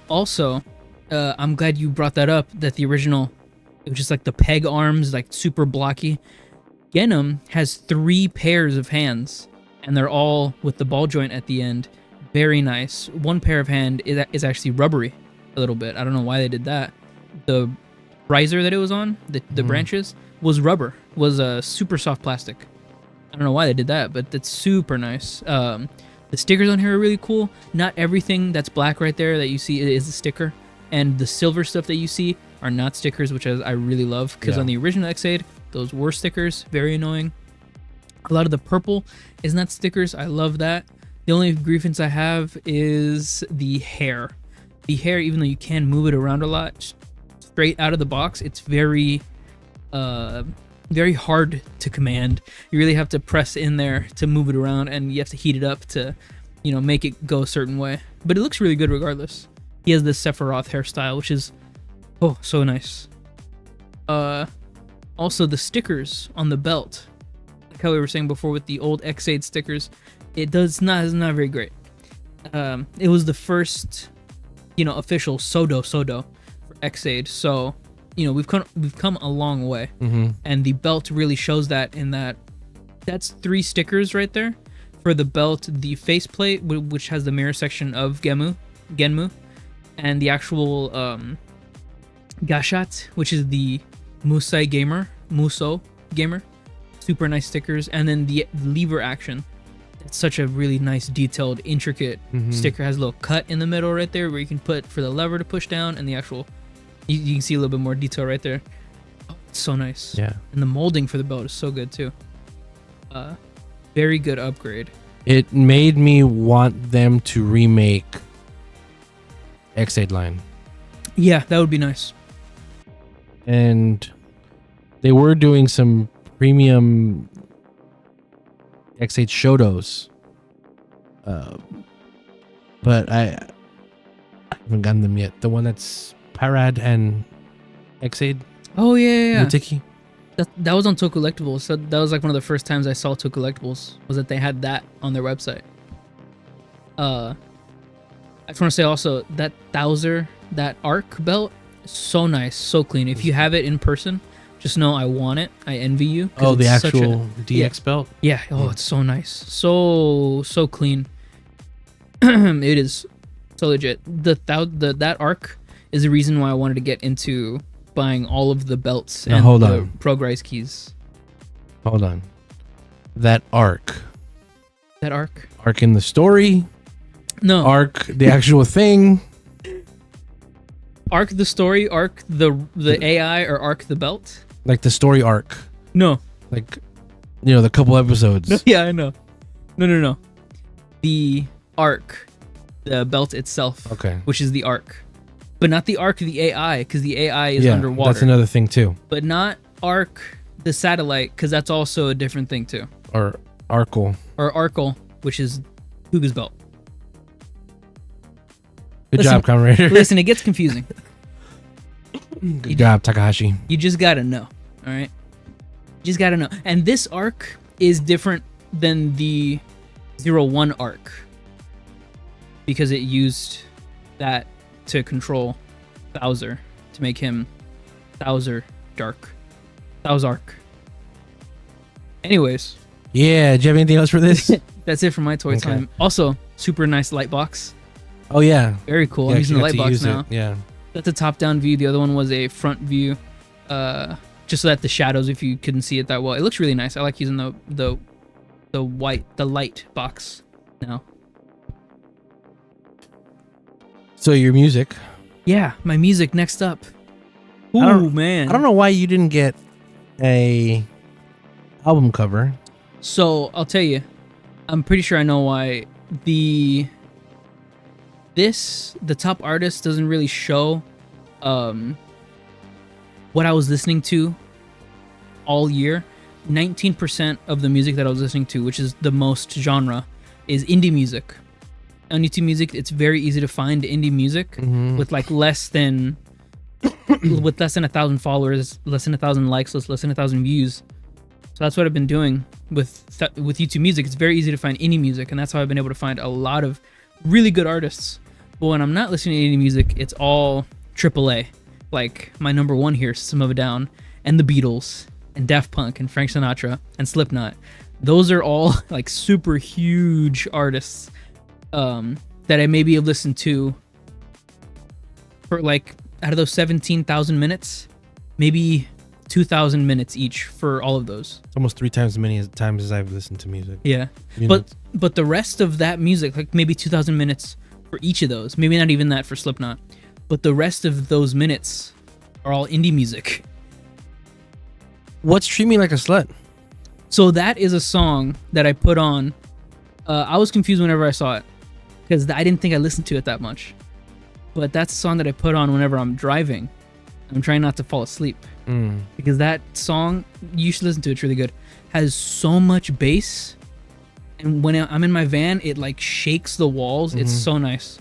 Also, I'm glad you brought that up, that the original, it was just like the peg arms, like super blocky. Genom has 3 pairs of hands, and they're all with the ball joint at the end. Very nice. One pair of hand is actually rubbery a little bit. I don't know why they did that. The riser that it was on, the branches, was rubber, was a super soft plastic. I don't know why they did that, but that's super nice. The stickers on here are really cool. Not everything that's black right there that you see is a sticker, and the silver stuff that you see are not stickers, which I really love, because on the original X8, those were stickers. Very annoying. A lot of the purple is not stickers. I love that. The only grievance I have is the hair. The hair, even though you can move it around a lot, straight out of the box, it's very hard to command. You really have to press in there to move it around, and you have to heat it up to, make it go a certain way. But it looks really good regardless. He has this Sephiroth hairstyle, which is, so nice. Also, the stickers on the belt, like how we were saying before with the old X8 stickers, it's not very great. It was the first, official Sodo for X8, so we've come a long way, and the belt really shows that. In that's 3 stickers right there for the belt, the faceplate, which has the mirror section of Genmu, and the actual Gotchard, which is the Muso gamer, super nice stickers, and then the lever action. It's such a really nice, detailed, intricate sticker. Has a little cut in the middle right there where you can put for the lever to push down, and the actual, you can see a little bit more detail right there. Oh, it's so nice. Yeah. And the molding for the belt is so good too. Very good upgrade. It made me want them to remake X8 line. Yeah, that would be nice. And they were doing some premium X8 Shotos. But I haven't gotten them yet. The one that's Parad and X8. Oh yeah. Mutiki. That was on TokuCollectibles. So that was like one of the first times I saw TokuCollectibles, was that they had that on their website. I just want to say also that Thouser, that arc belt, so nice, so clean. If you have it in person, just know I want it. I envy you. Oh, the actual DX belt? Yeah. Oh, it's so nice. So clean. It is so legit. That arc is the reason why I wanted to get into buying all of the belts and the Progrise keys. Hold on. That arc. That arc? Arc in the story? No. Arc the actual thing? Arc the story, arc the AI, or arc the belt? Like the story arc. No. Like, the couple episodes. No, yeah, I know. No. The arc, the belt itself. Okay. Which is the arc. But not the arc of the AI, because the AI is underwater. That's another thing too. But not arc the satellite, because that's also a different thing too. Or Arkle. Or Arkle, which is Huga's belt. Good job, Kamen Rider. Listen, it gets confusing. Good job, Takahashi. You just gotta know, all right? You just gotta know. And this arc is different than the 01 arc, because it used that to control Thouser, to make him Thouser Dark. Thouserark. Anyways. Yeah, do you have anything else for this? That's it for my toy time. Also, super nice light box. Oh, yeah. Very cool. I'm using the light box now. Yeah. That's a top-down view. The other one was a front view, just so that the shadows, if you couldn't see it that well. It looks really nice. I like using the light box now. So your music. Yeah, my music next up. Ooh, man. I don't know why you didn't get a album cover. So, I'll tell you. I'm pretty sure I know why. The top artist doesn't really show what I was listening to all year, 19% of the music that I was listening to, which is the most genre, is indie music. On YouTube Music, it's very easy to find indie music with like less than 1,000 followers, less than 1,000 likes, less than 1,000 views. So that's what I've been doing with YouTube Music. It's very easy to find indie music, and that's how I've been able to find a lot of really good artists. But when I'm not listening to indie music, it's all AAA. Like my number one here, System of a Down, and the Beatles, and Daft Punk, and Frank Sinatra, and Slipknot. Those are all like super huge artists that I maybe have listened to for like, out of those 17,000 minutes, maybe 2,000 minutes each for all of those. It's almost 3 times as many times as I've listened to music. Yeah. But the rest of that music, like maybe 2,000 minutes for each of those, maybe not even that for Slipknot, but the rest of those minutes are all indie music. What's Treat Me Like a Slut? So that is a song that I put on. I was confused whenever I saw it because I didn't think I listened to it that much. But that's a song that I put on whenever I'm driving. I'm trying not to fall asleep. Because that song, you should listen to it, it's really good, has so much bass. And when I'm in my van, it like shakes the walls. It's so nice.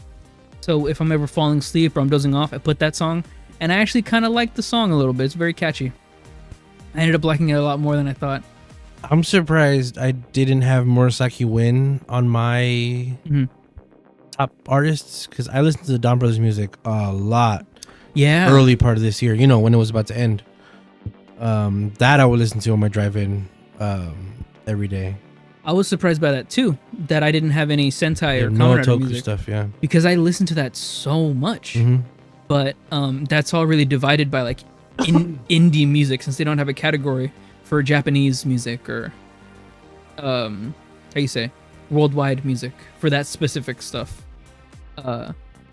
So if I'm ever falling asleep or I'm dozing off, I put that song. And I actually kind of like the song a little bit. It's very catchy. I ended up liking it a lot more than I thought. I'm surprised I didn't have Murasaki win on my top artists, because I listened to the Don Brothers music a lot. Yeah. Early part of this year, you know, when it was about to end. That I would listen to on my drive-in every day. I was surprised by that too, that I didn't have any Sentai or Kamen no Rider Toku music, stuff, yeah. because I listened to that so much. But that's all really divided by like indie music, since they don't have a category for Japanese music or how you say worldwide music for that specific stuff.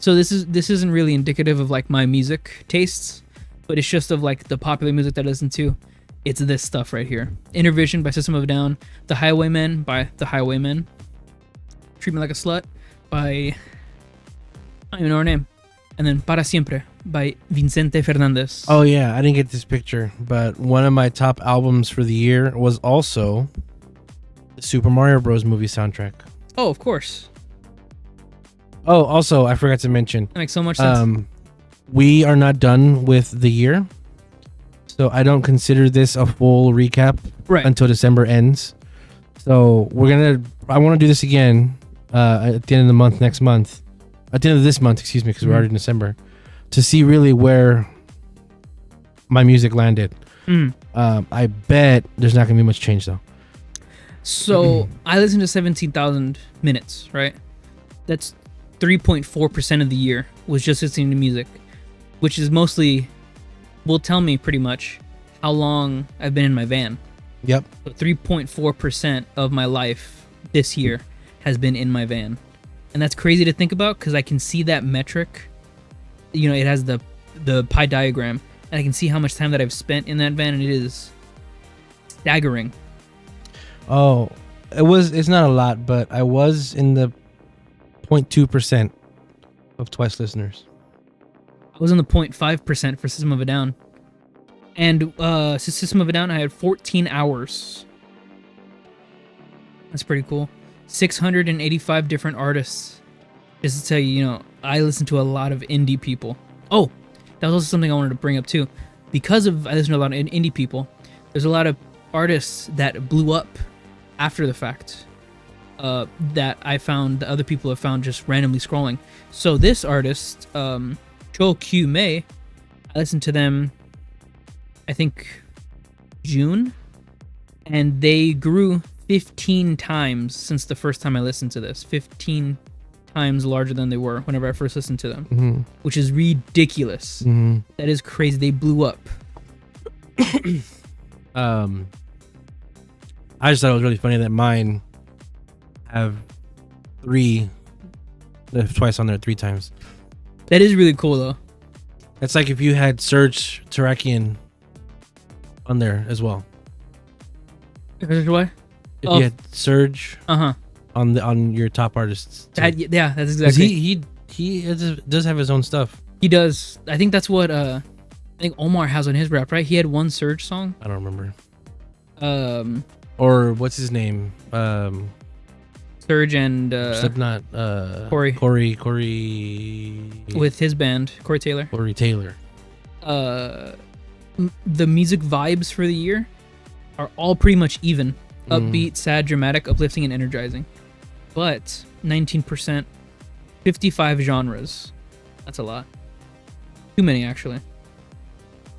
So this isn't really indicative of like my music tastes, but it's just of like the popular music that I listen to. It's this stuff right here. Intervision by System of a Down, The Highwaymen by The Highwaymen, Treat Me Like a Slut by, I don't even know her name, and then Para Siempre by Vicente Fernandez. Oh yeah, I didn't get this picture, but one of my top albums for the year was also the Super Mario Bros. Movie soundtrack. Oh, of course. Oh, also, I forgot to mention. That makes so much sense. We are not done with the year, so I don't consider this a full recap until December ends. So I want to do this again at the end of the month, next month. At the end of this month, excuse me, because we're already in December, to see really where my music landed. I bet there's not going to be much change, though. So I listened to 17,000 minutes, right? That's 3.4% of the year was just listening to music, which is mostly, will tell me pretty much how long I've been in my van. Yep. So 3.4% of my life this year has been in my van. And that's crazy to think about, because I can see that metric. You know, it has the pie diagram, and I can see how much time that I've spent in that van, and it is staggering. Oh, it's not a lot, but I was in the 0.2% of Twice listeners. I was in the 0.5% for System of a Down. And System of a Down, I had 14 hours. That's pretty cool. 685 different artists. Just to tell you, you know, I listen to a lot of indie people. Oh, that was also something I wanted to bring up too. Because I listen to a lot of indie people, there's a lot of artists that blew up after the fact. That I found, that other people have found just randomly scrolling. So this artist, Cho-Kyu-mei, I listened to them, I think, June, and they grew 15 times since the first time I listened to this. 15 times larger than they were whenever I first listened to them, which is ridiculous. That is crazy. They blew up. I just thought it was really funny that mine have Twice on there 3 times. That is really cool, though. It's like if you had Serge Tarakian on there as well. What? If you had Serge on your top artists. Yeah, that's exactly. He does have his own stuff. He does. I think that's what I think Omar has on his rap, right? He had one Surge song. I don't remember. Or what's his name? Surge and Slipknot. Corey. Corey. With his band, Corey Taylor. Corey Taylor. The music vibes for the year are all pretty much even. Upbeat, sad, dramatic, uplifting, and energizing. But 19%, 55 genres. That's a lot. Too many, actually.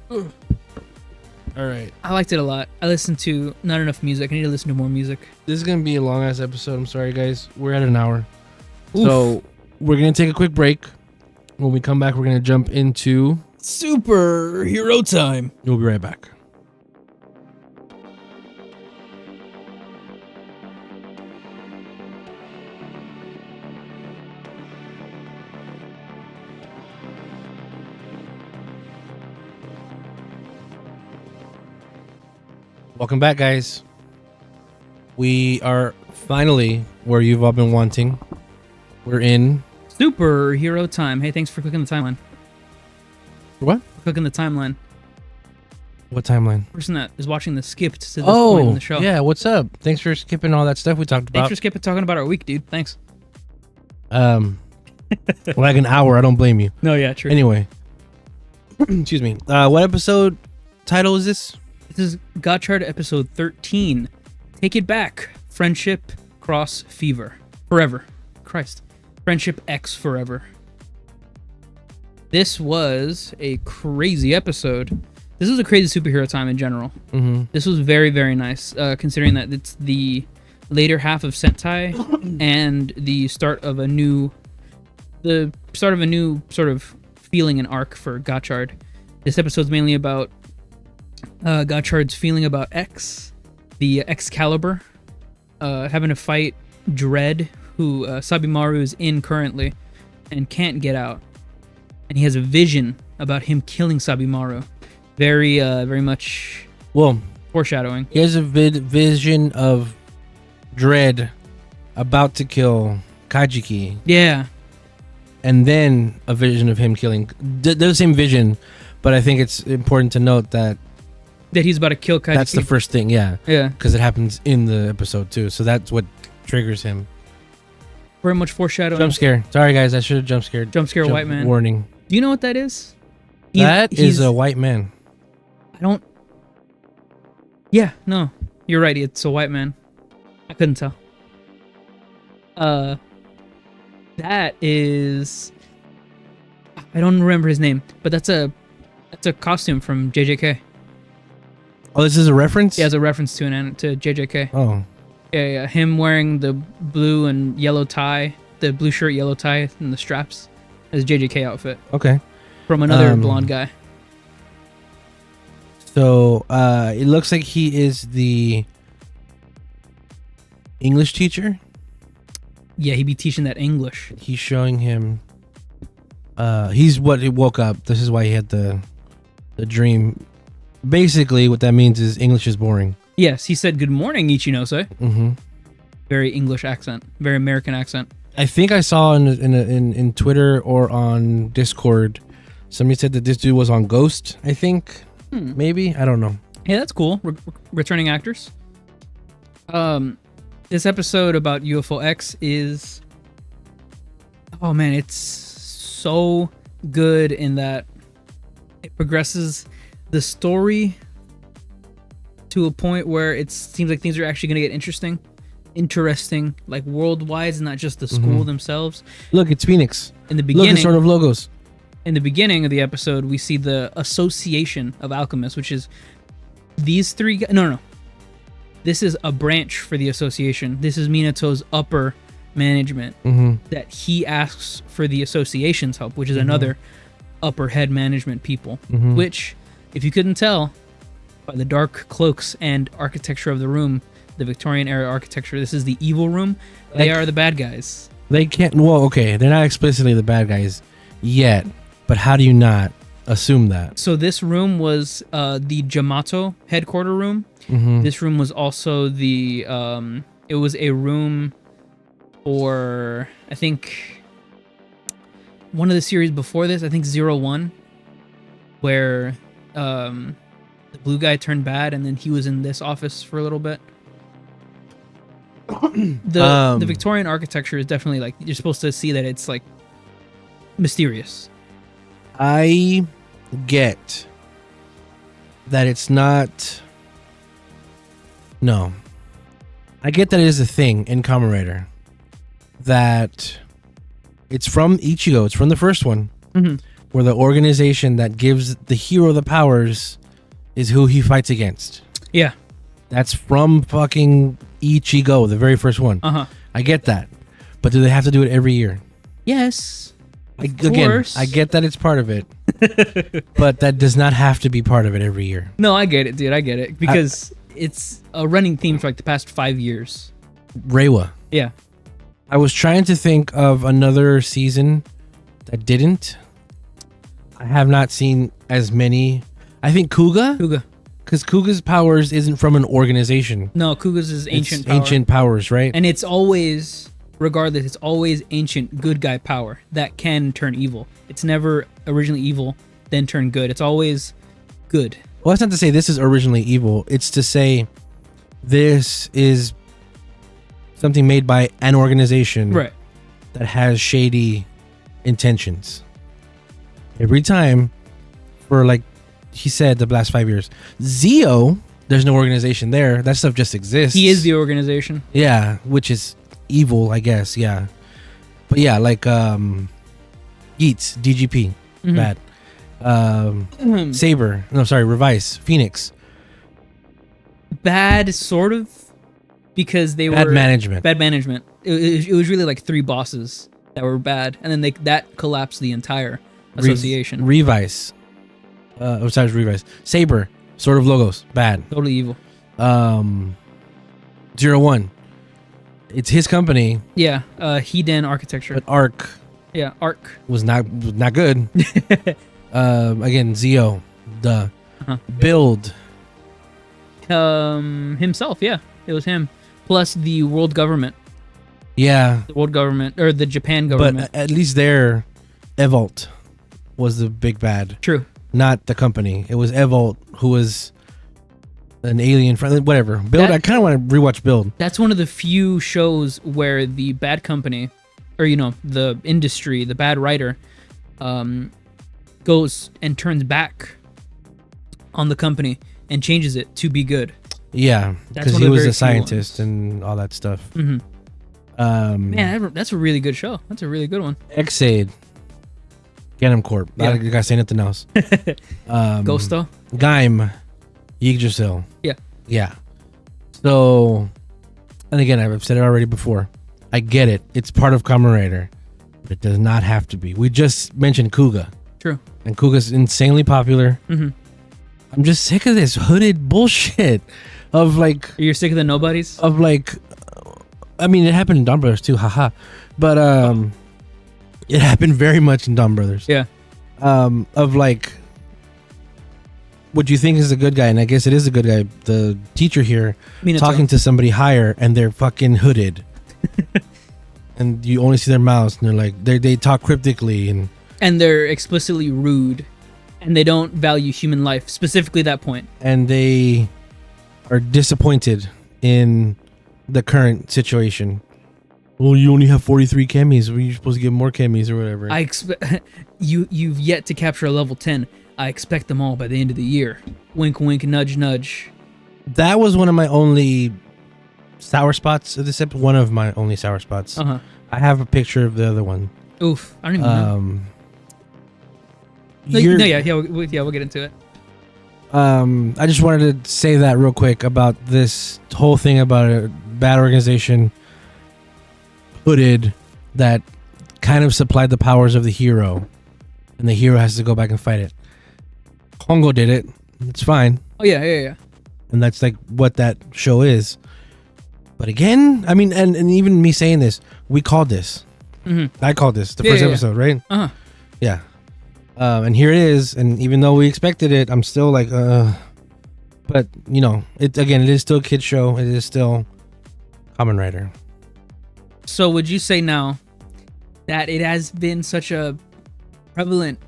All right. I liked it a lot. I listened to not enough music. I need to listen to more music. This is going to be a long ass episode. I'm sorry, guys. We're at an hour. Oof. So we're going to take a quick break. When we come back, we're going to jump into Superhero Time. We'll be right back. Welcome back, guys. We are finally where you've all been wanting. We're in Superhero Time. Hey, thanks for clicking the timeline. What? Clicking the timeline. What timeline? Person that is watching the skipped to this point in the show. Yeah, what's up? Thanks for skipping all that stuff we talked about. Thanks for skipping talking about our week, dude. Thanks. Like an hour, I don't blame you. No, yeah, true. Anyway. Excuse me. What episode title is this? This is Gotchard episode 13. Take it back. Friendship cross fever. Forever. Christ. Friendship X forever. This was a crazy episode. This was a crazy superhero time in general. Mm-hmm. This was very, very nice, considering that it's the later half of Sentai and the start of a new sort of feeling and arc for Gotchard. This episode's mainly about Gotchard's feeling about X, the Excalibur, having to fight Dread, who Sabimaru is in currently and can't get out. And he has a vision about him killing Sabimaru. Very, very much foreshadowing. He has a vision of Dread about to kill Kajiki. Yeah. And then a vision of him killing... the same vision, but I think it's important to note that he's about to kill Kajiki. that's the first thing, yeah. Yeah. Because it happens in the episode, too. So that's what triggers him. Very much foreshadowing. Jump scare. Sorry, guys. I should have jump scared. Jump scare white man. Warning. Do you know what that is? That is a white man. I don't... Yeah, no. You're right. It's a white man. I couldn't tell. That is... I don't remember his name, but that's a costume from JJK. Oh, this is a reference? Yeah, it's a reference to JJK. Oh. Yeah. Him wearing the blue and yellow tie, the blue shirt, yellow tie, and the straps. Is JJK outfit. Okay. From another blonde guy. So, it looks like he is the English teacher. Yeah, he'd be teaching that English. He's showing him. He's what he woke up. This is why he had the dream. Basically, what that means is English is boring. Yes, he said, "Good morning, Ichinose." Mm-hmm. Very English accent, very American accent. I think I saw in Twitter or on Discord, somebody said that this dude was on Ghost. I think maybe, I don't know. Hey, that's cool. Returning actors. This episode about UFO X is, oh man, it's so good in that it progresses the story to a point where it seems like things are actually going to get interesting, like worldwide, and not just the school themselves. Look, it's Phoenix. In the beginning, look, it's sort of logos. In the beginning of the episode, we see the Association of Alchemists, which is these three guys. No. This is a branch for the association. This is Minato's upper management that he asks for the association's help, which is another upper head management people, which, if you couldn't tell by the dark cloaks and architecture of the room, the Victorian era architecture, this is the evil room. They are the bad guys. They can't, well, okay, they're not explicitly the bad guys yet, but how do you not assume that? So this room was the Jamato headquarter room. This room was also the, it was a room for, I think, one of the series before this, I think 01, where the blue guy turned bad, and then he was in this office for a little bit. The Victorian architecture is definitely like you're supposed to see that it's like mysterious. I get that it's not. No, I get that it is a thing in Kamen Rider that it's from Ichigo. It's from the first one, where the organization that gives the hero the powers is who he fights against. Yeah, that's from fucking Ichigo, the very first one. I get that, but do they have to do it every year? Yes. Again, I get that it's part of it, but that does not have to be part of it every year. No, I get it, dude. I get it because it's a running theme for like the past 5 years. Reiwa. Yeah. I was trying to think of another season that didn't. I have not seen as many. I think Kuga, because Kuga's powers isn't from an organization. No, Kuga's is ancient power. Ancient powers, right? And it's always, regardless, it's always ancient good guy power that can turn evil. It's never originally evil, then turn good. It's always good. Well, that's not to say this is originally evil. It's to say this is something made by an organization that has shady intentions. Every time, for like he said, the last 5 years, Zio, there's no organization there. That stuff just exists. He is the organization. Yeah, which is evil, I guess. Yeah, but yeah, like Yeats, DGP, bad. Saber, no, sorry, Revice, Phoenix, bad, sort of, because they bad were management. Bad management. It was really like 3 bosses that were bad, and then that collapsed the entire association. Revice, sorry, Revice. Saber, sort of logos, bad, totally evil. 01, it's his company. Yeah, Hiden Architecture. But Arc. Yeah, Arc was not good. Again, Zio, Build. Himself, yeah, it was him. Plus the world government. Yeah, the world government or the Japan government. But at least there, Evolt was the big bad. True. Not the company. It was Evolt who was an alien friend. Whatever. Build. I kind of want to rewatch Build. That's one of the few shows where the bad company, or the industry, the bad writer, goes and turns back on the company and changes it to be good. Yeah, because he was a scientist and all that stuff. Man, that's a really good show. That's a really good one. Xaid, Ganem Corp. I gotta say nothing else. Ghosto, Gaim, Yggdrasil. Yeah. So, and again, I've said it already before. I get it. It's part of Kamen Rider, but it does not have to be. We just mentioned Kuga. True. And Kuga's insanely popular. I'm just sick of this hooded bullshit of like... You're sick of the nobodies? Of like... I mean, it happened in Dawn Brothers too, haha. But it happened very much in Dawn Brothers. Yeah. Of like... What you think is a good guy, and I guess it is a good guy. The teacher here talking to somebody higher, and they're fucking hooded. And you only see their mouths, and they're like... They talk cryptically, and they're explicitly rude. And they don't value human life, specifically that point. And they are disappointed in the current situation. Well, you only have 43 chemis. Were you supposed to get more chemis or whatever? I expect you've yet to capture a level 10. I expect them all by the end of the year. Wink, wink, nudge, nudge. That was one of my only sour spots of this episode. One of my only sour spots. I have a picture of the other one. Oof, I don't even know. We'll get into it. I just wanted to say that real quick about this whole thing about a bad organization, hooded, that kind of supplied the powers of the hero, and the hero has to go back and fight it. Hongo did it. It's fine. Oh yeah. And that's like what that show is. But again, I mean, and even me saying this, we called this. I called this the first episode, right? Yeah. And here it is, and even though we expected it, I'm still like, but it is still a kid's show. It is still Kamen Rider. So would you say now that it has been such a prevalent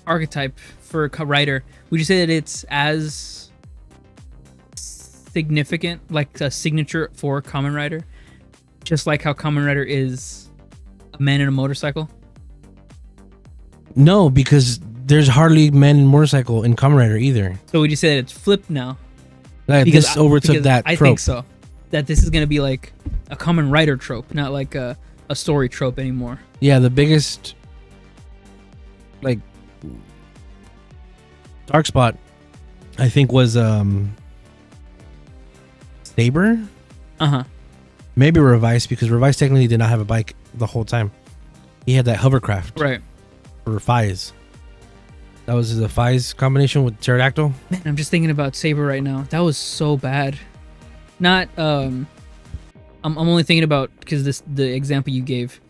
archetype for rider, would you say that it's as significant, like a signature for Kamen Rider, just like how Kamen Rider is a man in a motorcycle? No, because there's hardly men in motorcycle in Kamen Rider either. So would you say that it's flipped now? Like this overtook that trope. I think so. That this is gonna be like a Kamen Rider trope, not like a story trope anymore. Yeah, the biggest like dark spot I think was Saber. Maybe Revice, because Revice technically did not have a bike the whole time. He had that hovercraft. Right. For Fies. That was the Fies combination with Pterodactyl. Man, I'm just thinking about Saber right now. That was so bad. Not I'm only thinking about because the example you gave,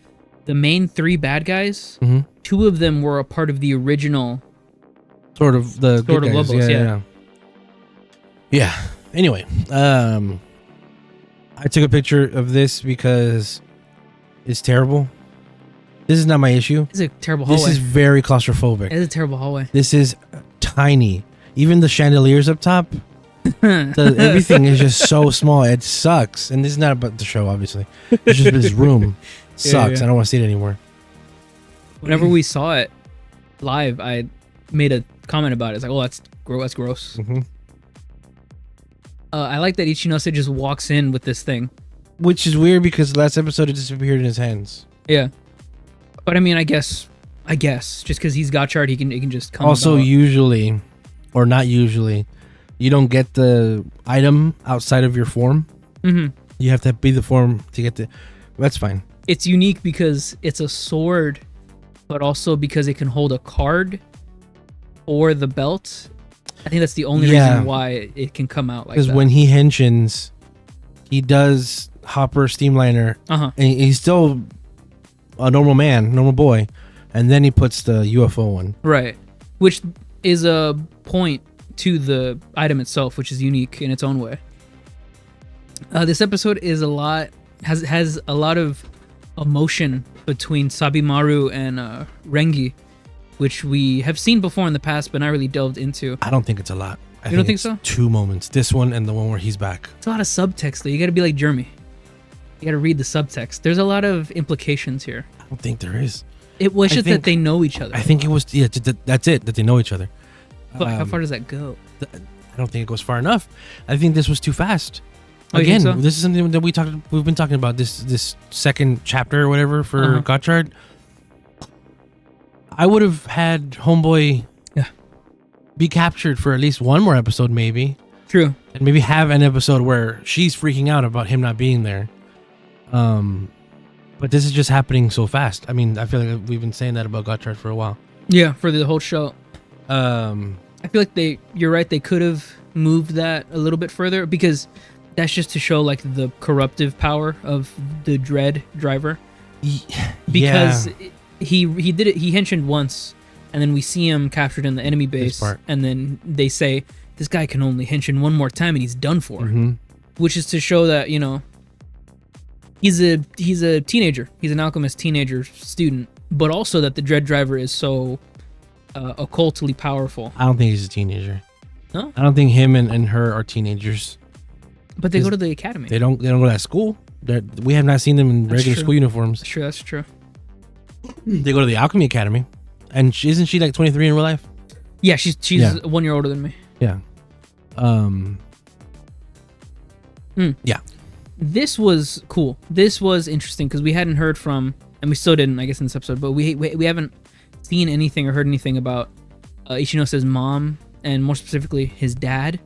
the main 3 bad guys, 2 of them were a part of the original sort of the sort of Lobos, yeah. Anyway, I took a picture of this because it's terrible. This is not my issue. It's a terrible hallway. This is very claustrophobic. It is a terrible hallway. This is tiny. Even the chandeliers up top, everything is just so small. It sucks. And this is not about the show, obviously. It's just this room sucks. Yeah. I don't want to see it anymore. Whenever we saw it live, I made a comment about it. It's like, oh, that's gross. I like that Ichinose just walks in with this thing. Which is weird because last episode it disappeared in his hands. Yeah. But I mean, I guess, just because he's Gotchard, he can just come. Also, about. Usually, or not usually, you don't get the item outside of your form. You have to be the form to get the. That's fine. It's unique because it's a sword, but also because it can hold a card or the belt. I think that's the only reason why it can come out like that. Because when he henshins, he does Hopper Steamliner, and he's still a normal man, normal boy, and then he puts the UFO one. Right. Which is a point to the item itself, which is unique in its own way. This episode is has a lot of emotion between Sabimaru and Rengi, which we have seen before in the past, but not really delved into. I don't think it's a lot. You don't think so? 2 moments. This one and the one where he's back. It's a lot of subtext, though. You got to be like Jeremy. You got to read the subtext. There's a lot of implications here. I don't think there is. It was just that they know each other. I think it was, that's it, that they know each other. But how far does that go? I don't think it goes far enough. I think this was too fast. Oh, Again, so? This is something that we've been talking about this second chapter or whatever for Gotchard. I would have had Homeboy be captured for at least one more episode, maybe. True. And maybe have an episode where she's freaking out about him not being there. But this is just happening so fast. I mean, I feel like we've been saying that about Gotchard for a while. Yeah, for the whole show. I feel like you're right, they could have moved that a little bit further, because that's just to show like the corruptive power of the Dread driver. Because he did it, he henshined once, and then we see him captured in the enemy base, and then they say this guy can only henshin one more time and he's done for. Which is to show that, you know, he's a teenager, he's an alchemist teenager student, but also that the Dread driver is so occultly powerful. I don't think he's a teenager. No, I don't think him and her are teenagers. But they go to the academy. They don't go to that school. We have not seen them in regular school uniforms. That's true. They go to the Alchemy Academy, and isn't she like 23 in real life? Yeah, she's 1 year older than me. Yeah. Yeah. This was cool. This was interesting because we hadn't heard from, and we still didn't, I guess, in this episode, but we haven't seen anything or heard anything about Ichinose's mom, and more specifically his dad,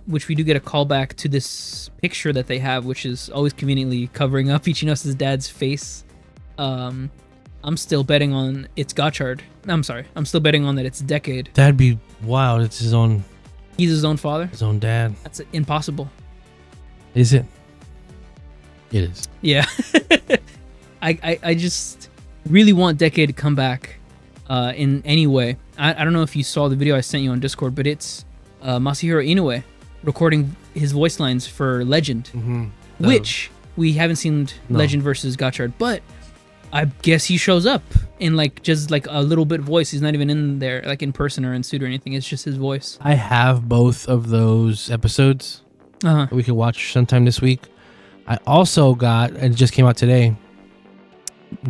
which we do get a callback to this picture that they have, which is always conveniently covering up Ichinose's dad's face. I'm still betting on it's Gotchard. I'm sorry. I'm still betting on that it's DivKid. That'd be wild. It's his own. He's his own father? His own dad. That's impossible. Is it? It is. Yeah. I just really want DivKid to come back in any way. I don't know if you saw the video I sent you on Discord, but it's Masahiro Inoue recording his voice lines for Legend, which we haven't seen Legend versus Gotchard, but I guess he shows up in like just like a little bit voice. He's not even in there like in person or in suit or anything. It's just his voice. I have both of those episodes. We could watch sometime this week. I also got, and it just came out today,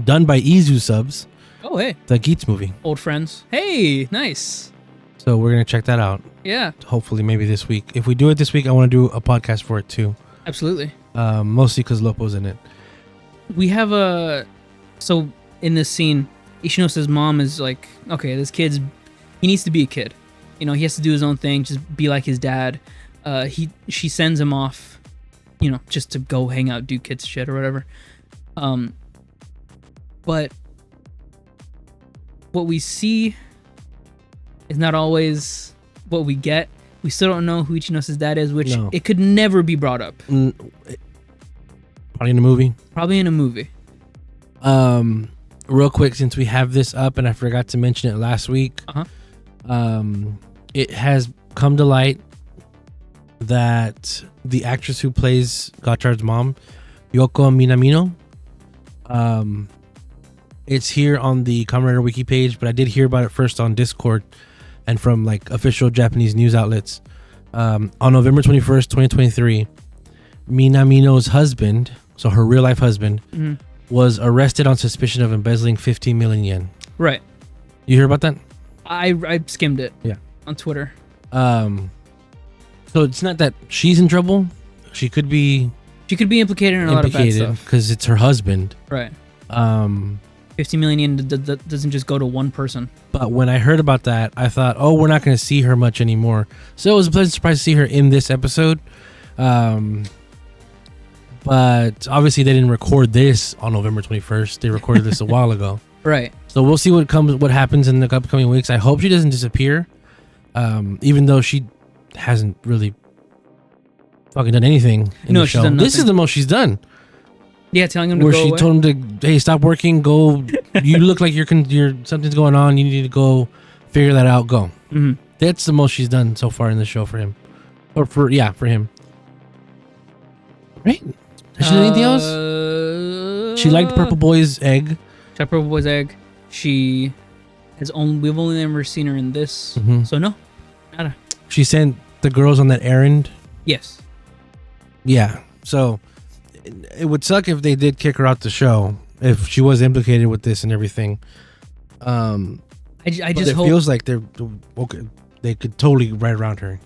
done by Izu Subs. Oh, hey. The Geats movie. Old friends. Hey, nice. So we're going to check that out. Yeah. Hopefully maybe this week. If we do it this week, I want to do a podcast for it too. Absolutely. Mostly because Lopo's in it. We have so in this scene, Ishinosa's mom is like, okay, this kid's, he needs to be a kid. You know, he has to do his own thing, just be like his dad. She sends him off, you know, just to go hang out, do kids shit or whatever. But what we see is not always what we get. We still don't know who Ichinosa's dad is, which it could never be brought up. Probably in a movie. Probably in a movie. Real quick, since we have this up and I forgot to mention it last week, it has come to light that the actress who plays Gotchard's mom, Yoko Minamino, it's here on the Kamen Rider wiki page, but I did hear about it first on Discord and from like official Japanese news outlets. On November 21st, 2023, Minamino's husband, so her real life husband, was arrested on suspicion of embezzling 15 million yen. Right. You hear about that? I skimmed it. Yeah. On Twitter. So it's not that she's in trouble. She could be implicated in a lot of bad stuff because it's her husband. Right. 50 million yen doesn't just go to one person. But when I heard about that, I thought, oh, we're not going to see her much anymore. So it was a pleasant surprise to see her in this episode. But obviously they didn't record this on November 21st. They recorded this a while ago. Right. So we'll see what happens in the upcoming weeks. I hope she doesn't disappear. Even though she hasn't really fucking done anything in the show. This is the most she's done. Yeah, telling him to go away. Where she told him to, hey, stop working, go. You look like you're something's going on. You need to go figure that out. Go. Mm-hmm. That's the most she's done so far in the show for him. For him. Right? Has she done anything else? She liked Purple Boy's egg. She liked Purple Boy's egg. We've only ever seen her in this. Mm-hmm. So no. Nada. She sent the girls on that errand. Yes. Yeah. So it would suck if they did kick her out the show, if she was implicated with this and everything. I just hope it feels like they're okay. They could totally ride around her.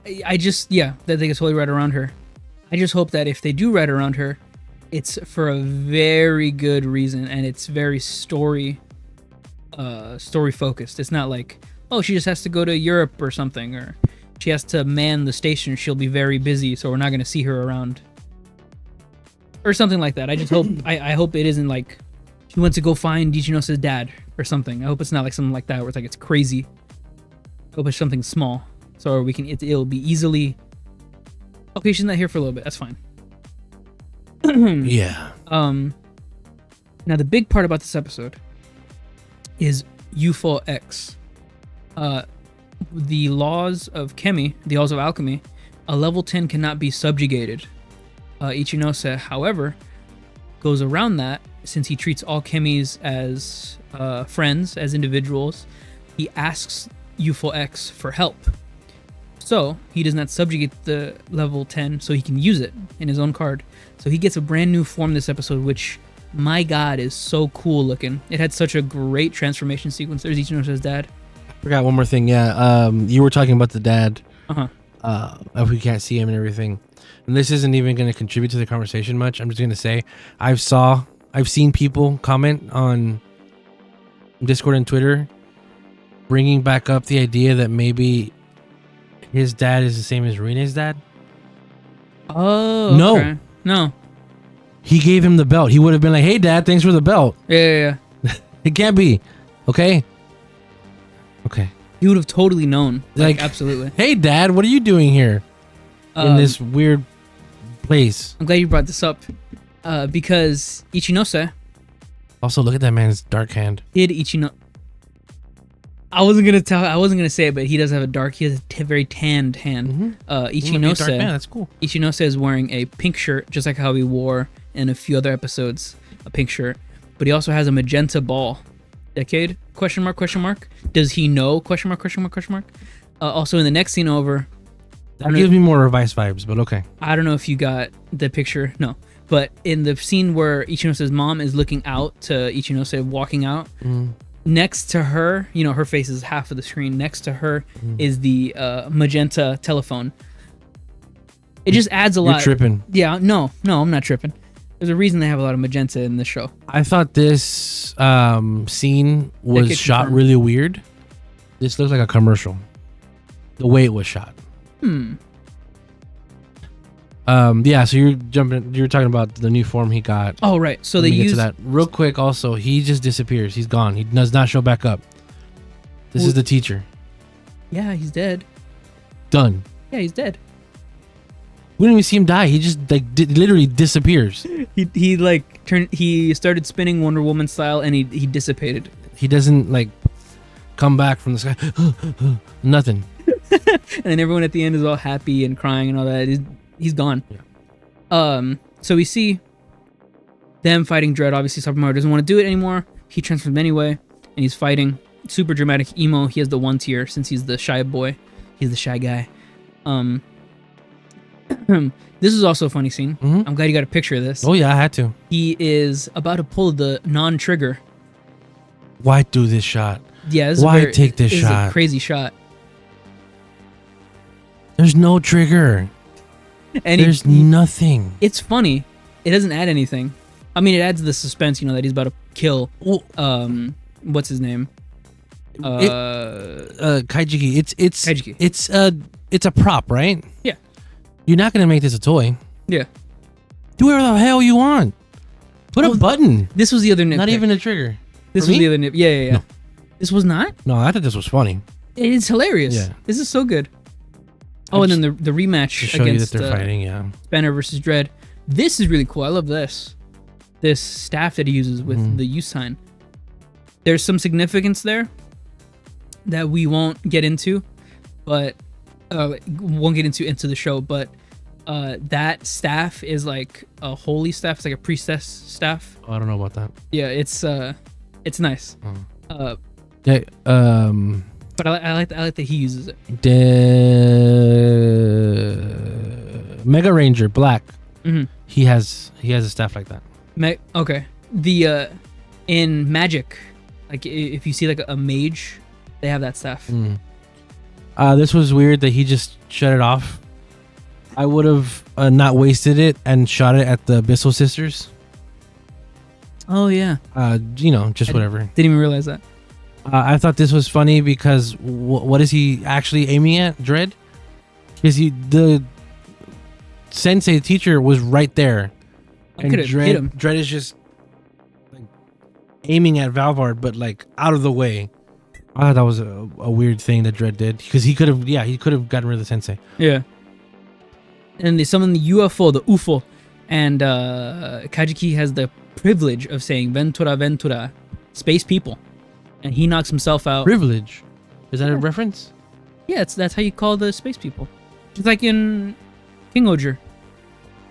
That they could totally ride around her. I just hope that if they do ride around her, it's for a very good reason and it's very story focused. It's not like, oh, she just has to go to Europe or something, or she has to man the station. She'll be very busy, so we're not going to see her around. Or something like that. I just hope I hope it isn't like she went to go find Ichinosa's dad or something. I hope it's not like something like that where it's like it's crazy. I hope it's something small, so we can it'll be easily. Okay, she's not here for a little bit. That's fine. Yeah. Now the big part about this episode is UFO X. The laws of Kemi, the laws of alchemy, a level 10 cannot be subjugated. Ichinose, however, goes around that since he treats all Kemis as friends, as individuals. He asks UFO X for help. So he does not subjugate the level 10 so he can use it in his own card. So he gets a brand new form this episode, which, my God, is so cool looking. It had such a great transformation sequence. There's Ichinosa's dad. Forgot one more thing. Yeah, you were talking about the dad. If we can't see him and everything. And this isn't even going to contribute to the conversation much. I'm just going to say I've seen people comment on Discord and Twitter bringing back up the idea that maybe his dad is the same as Rine's dad. Oh, no. Okay. No. He gave him the belt. He would have been like, hey, Dad, thanks for the belt. Yeah. It can't be. Okay. He would have totally known. Like, absolutely. Hey, Dad, what are you doing here in this weird place? I'm glad you brought this up because Ichinose. Also, look at that man's dark hand. I wasn't gonna say it, but he does have he has a very tanned hand. Mm-hmm. Ichinose. Dark man, that's cool. Ichinose is wearing a pink shirt, just like how he wore in a few other episodes, a pink shirt. But he also has a magenta ball decade? Question mark? Question mark? Does he know? Question mark? Question mark? Question mark? Also, in the next scene over, That gives me more Revice vibes, but okay. I don't know if you got the picture. No. But in the scene where Ichinose's mom is looking out to Ichinose walking out, next to her, you know, her face is half of the screen. Next to her is the magenta telephone. It just adds a lot. You're tripping. Yeah, no, I'm not tripping. There's a reason they have a lot of magenta in the show. I thought this scene was shot really weird. This looks like a commercial. The way it was shot. Yeah, so you're talking about the new form he got. Oh, right. So Let they me get use to that real quick. Also, he just disappears. He's gone. He does not show back up. This is the teacher. Yeah, he's dead. Done. Yeah, he's dead. We don't even see him die. He just literally disappears. He like he started spinning Wonder Woman style and he dissipated. He doesn't like come back from the sky. Nothing. And then everyone at the end is all happy and crying and all that. He's gone. Yeah. So we see them fighting Dread. Obviously, Super Mario doesn't want to do it anymore. He transforms anyway, and he's fighting. Super dramatic emo. He has the 1 tier since he's the shy boy. He's the shy guy. This is also a funny scene. I'm glad you got a picture of this. Oh yeah, I had to. He is about to pull the non-trigger. Why do this shot? Yeah. Why take this shot? shot? This is a crazy shot. There's no trigger. And there's nothing. It's funny. It doesn't add anything. I mean, it adds the suspense, you know, that he's about to kill. What's his name? Kaijiki. It's Kaijiki. It's a prop, right? Yeah. You're not gonna make this a toy. Yeah. Do whatever the hell you want. Put a button. This was the other nitpick. Not even a trigger. This was the other nitpick. Yeah. No. This was not? No, I thought this was funny. It's hilarious. Yeah. This is so good. Oh, and then the rematch to show against you that they're fighting, yeah. Banner versus Dread. This is really cool. I love this. This staff that he uses with the use sign. There's some significance there that we won't get into, but won't get into the show. But that staff is like a holy staff. It's like a priestess staff. Oh, I don't know about that. Yeah, it's nice. But I like that he uses it. Mega Ranger Black. He has a staff like that. Okay. The in Magic, like if you see like a mage, they have that staff. This was weird that he just shut it off. I would have not wasted it and shot it at the Abyssal Sisters. Oh yeah. Just whatever. Didn't even realize that. I thought this was funny because what is he actually aiming at, Dread? Because the sensei teacher was right there, and Dread is just like aiming at Valvard, but like out of the way. I thought that was a weird thing that Dread did because he could have gotten rid of the sensei. Yeah. And they summon the UFO, the UFO, and Kajiki has the privilege of saying "Ventura, Ventura," space people. And he knocks himself out. Privilege? Is that a reference? Yeah, that's how you call the space people. Just like in King-Ohger.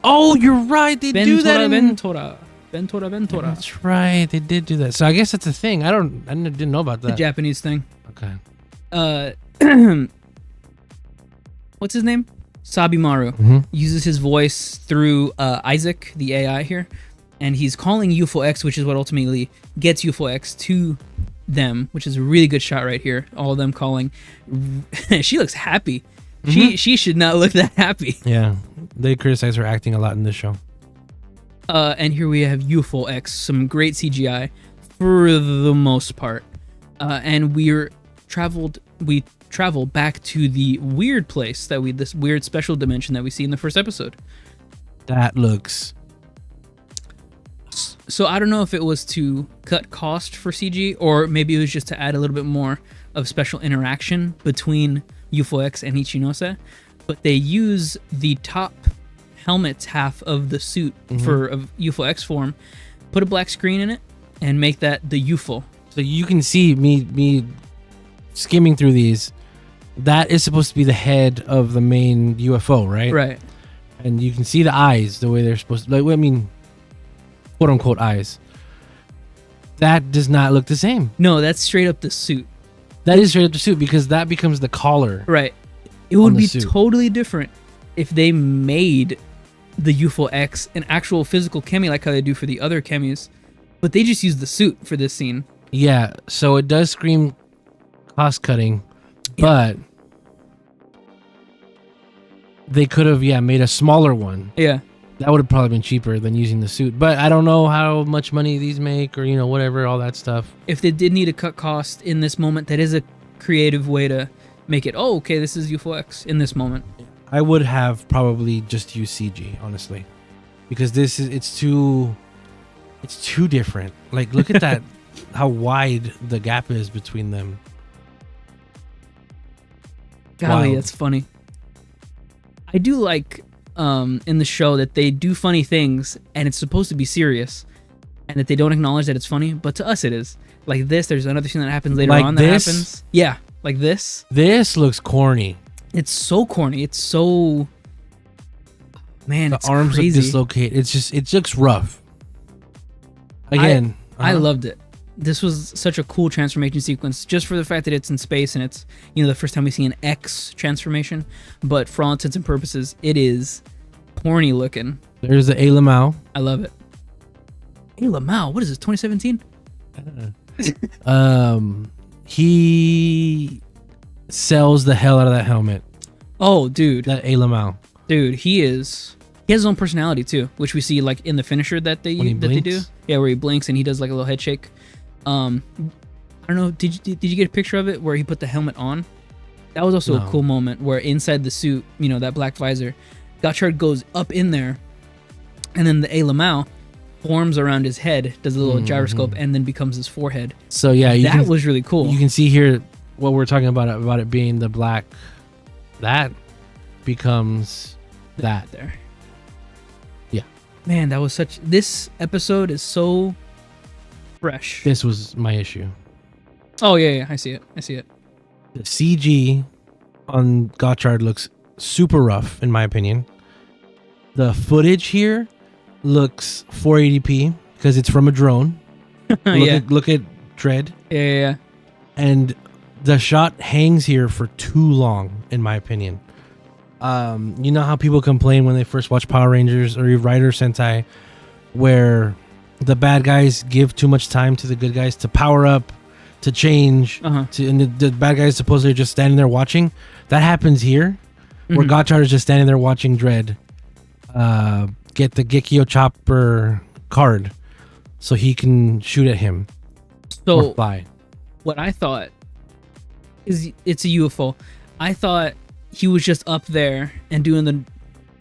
Oh, you're right. They do that. Ventura. That's right. They did do that. So I guess that's a thing. I didn't know about that. The Japanese thing. Okay. What's his name? Sabimaru uses his voice through Isaac, the AI here, and he's calling UFO X, which is what ultimately gets UFO X to them, which is a really good shot right here. All of them calling. She looks happy. She should not look that happy. Yeah, they criticize her acting a lot in this show. And here we have UFO X, some great CGI for the most part. And we travel back to the weird place this weird special dimension that we see in the first episode. That looks. So I don't know if it was to cut cost for CG or maybe it was just to add a little bit more of special interaction between UFO X and Ichinose, but they use the top helmet half of the suit of UFO X form, put a black screen in it, and make that the UFO. So you can see me skimming through these. That is supposed to be the head of the main UFO, right? Right. And you can see the eyes the way they're supposed to. Like, I mean, quote unquote eyes. That does not look the same. No, that's straight up the suit. That is straight up the suit because that becomes the collar. Right. It would be suit. totally different if they made the UFO X an actual physical Kemi like how they do for the other Kemis, but they just use the suit for this scene. Yeah, so it does scream cost cutting, but they could have made a smaller one. Yeah. That would have probably been cheaper than using the suit. But I don't know how much money these make or, whatever, all that stuff. If they did need to cut cost in this moment, that is a creative way to make it, oh, okay, this is UFO X in this moment. I would have probably just used CG, honestly. Because it's too different. Like, look at that, how wide the gap is between them. Golly, Wild. that's funny. I do like in the show that they do funny things and it's supposed to be serious and that they don't acknowledge that it's funny, but to us it is. Like this, there's another thing that happens later like on this? that happens. Yeah, like this. This looks corny. It's so corny. It's so... Man, The it's arms crazy. look dislocated. It looks rough. Again, I loved it. This was such a cool transformation sequence, just for the fact that it's in space and it's, the first time we see an X transformation. But for all intents and purposes, it is corny looking. There's the Ayla Mao. I love it. Hey, Lamau, what is this, 2017? He sells the hell out of that helmet. Oh, dude. That Ayla Mao. Dude, he has his own personality too, which we see like in the finisher that they When he do. blinks? Yeah, where he blinks and he does like a little head shake. I don't know. Did you get a picture of it where he put the helmet on? That was also No. a cool moment where inside the suit, that black visor, Gotchard goes up in there, and then the Ayla Mao forms around his head, does a little gyroscope, and then becomes his forehead. So yeah, That was really cool. You can see here what we're talking about it being the black. That becomes that. There. Yeah. Man, that was such... This episode is so fresh. This was my issue. Oh, yeah, I see it. The CG on Gotchard looks super rough, in my opinion. The footage here looks 480p because it's from a drone. Look at Dread. Yeah. And the shot hangs here for too long, in my opinion. You know how people complain when they first watch Power Rangers or Rider Sentai, where the bad guys give too much time to the good guys to power up, to change, and the bad guys supposedly are just standing there watching. That happens here, where Gotchard is just standing there watching Dread get the Gekio Chopper card so he can shoot at him. So fly. What I thought is it's a UFO. I thought he was just up there and doing the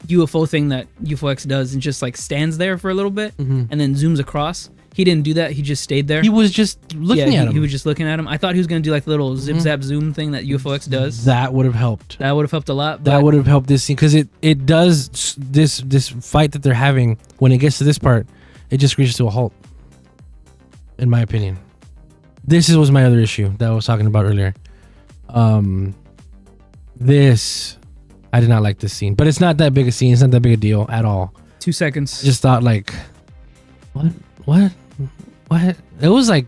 UFO thing that UFO X does and just like stands there for a little bit and then zooms across. He didn't do that. He just stayed there. He was just looking at him. He was just looking at him. I thought he was going to do like the little zip zap zoom thing that UFO X does. That would have helped. That would have helped a lot. That would have helped this scene because it does this fight that they're having. When it gets to this part, it just reaches to a halt. In my opinion, this was my other issue that I was talking about earlier. This I did not like this scene, but it's not that big a scene. It's not that big a deal at all. 2 seconds. Just thought like, what? It was like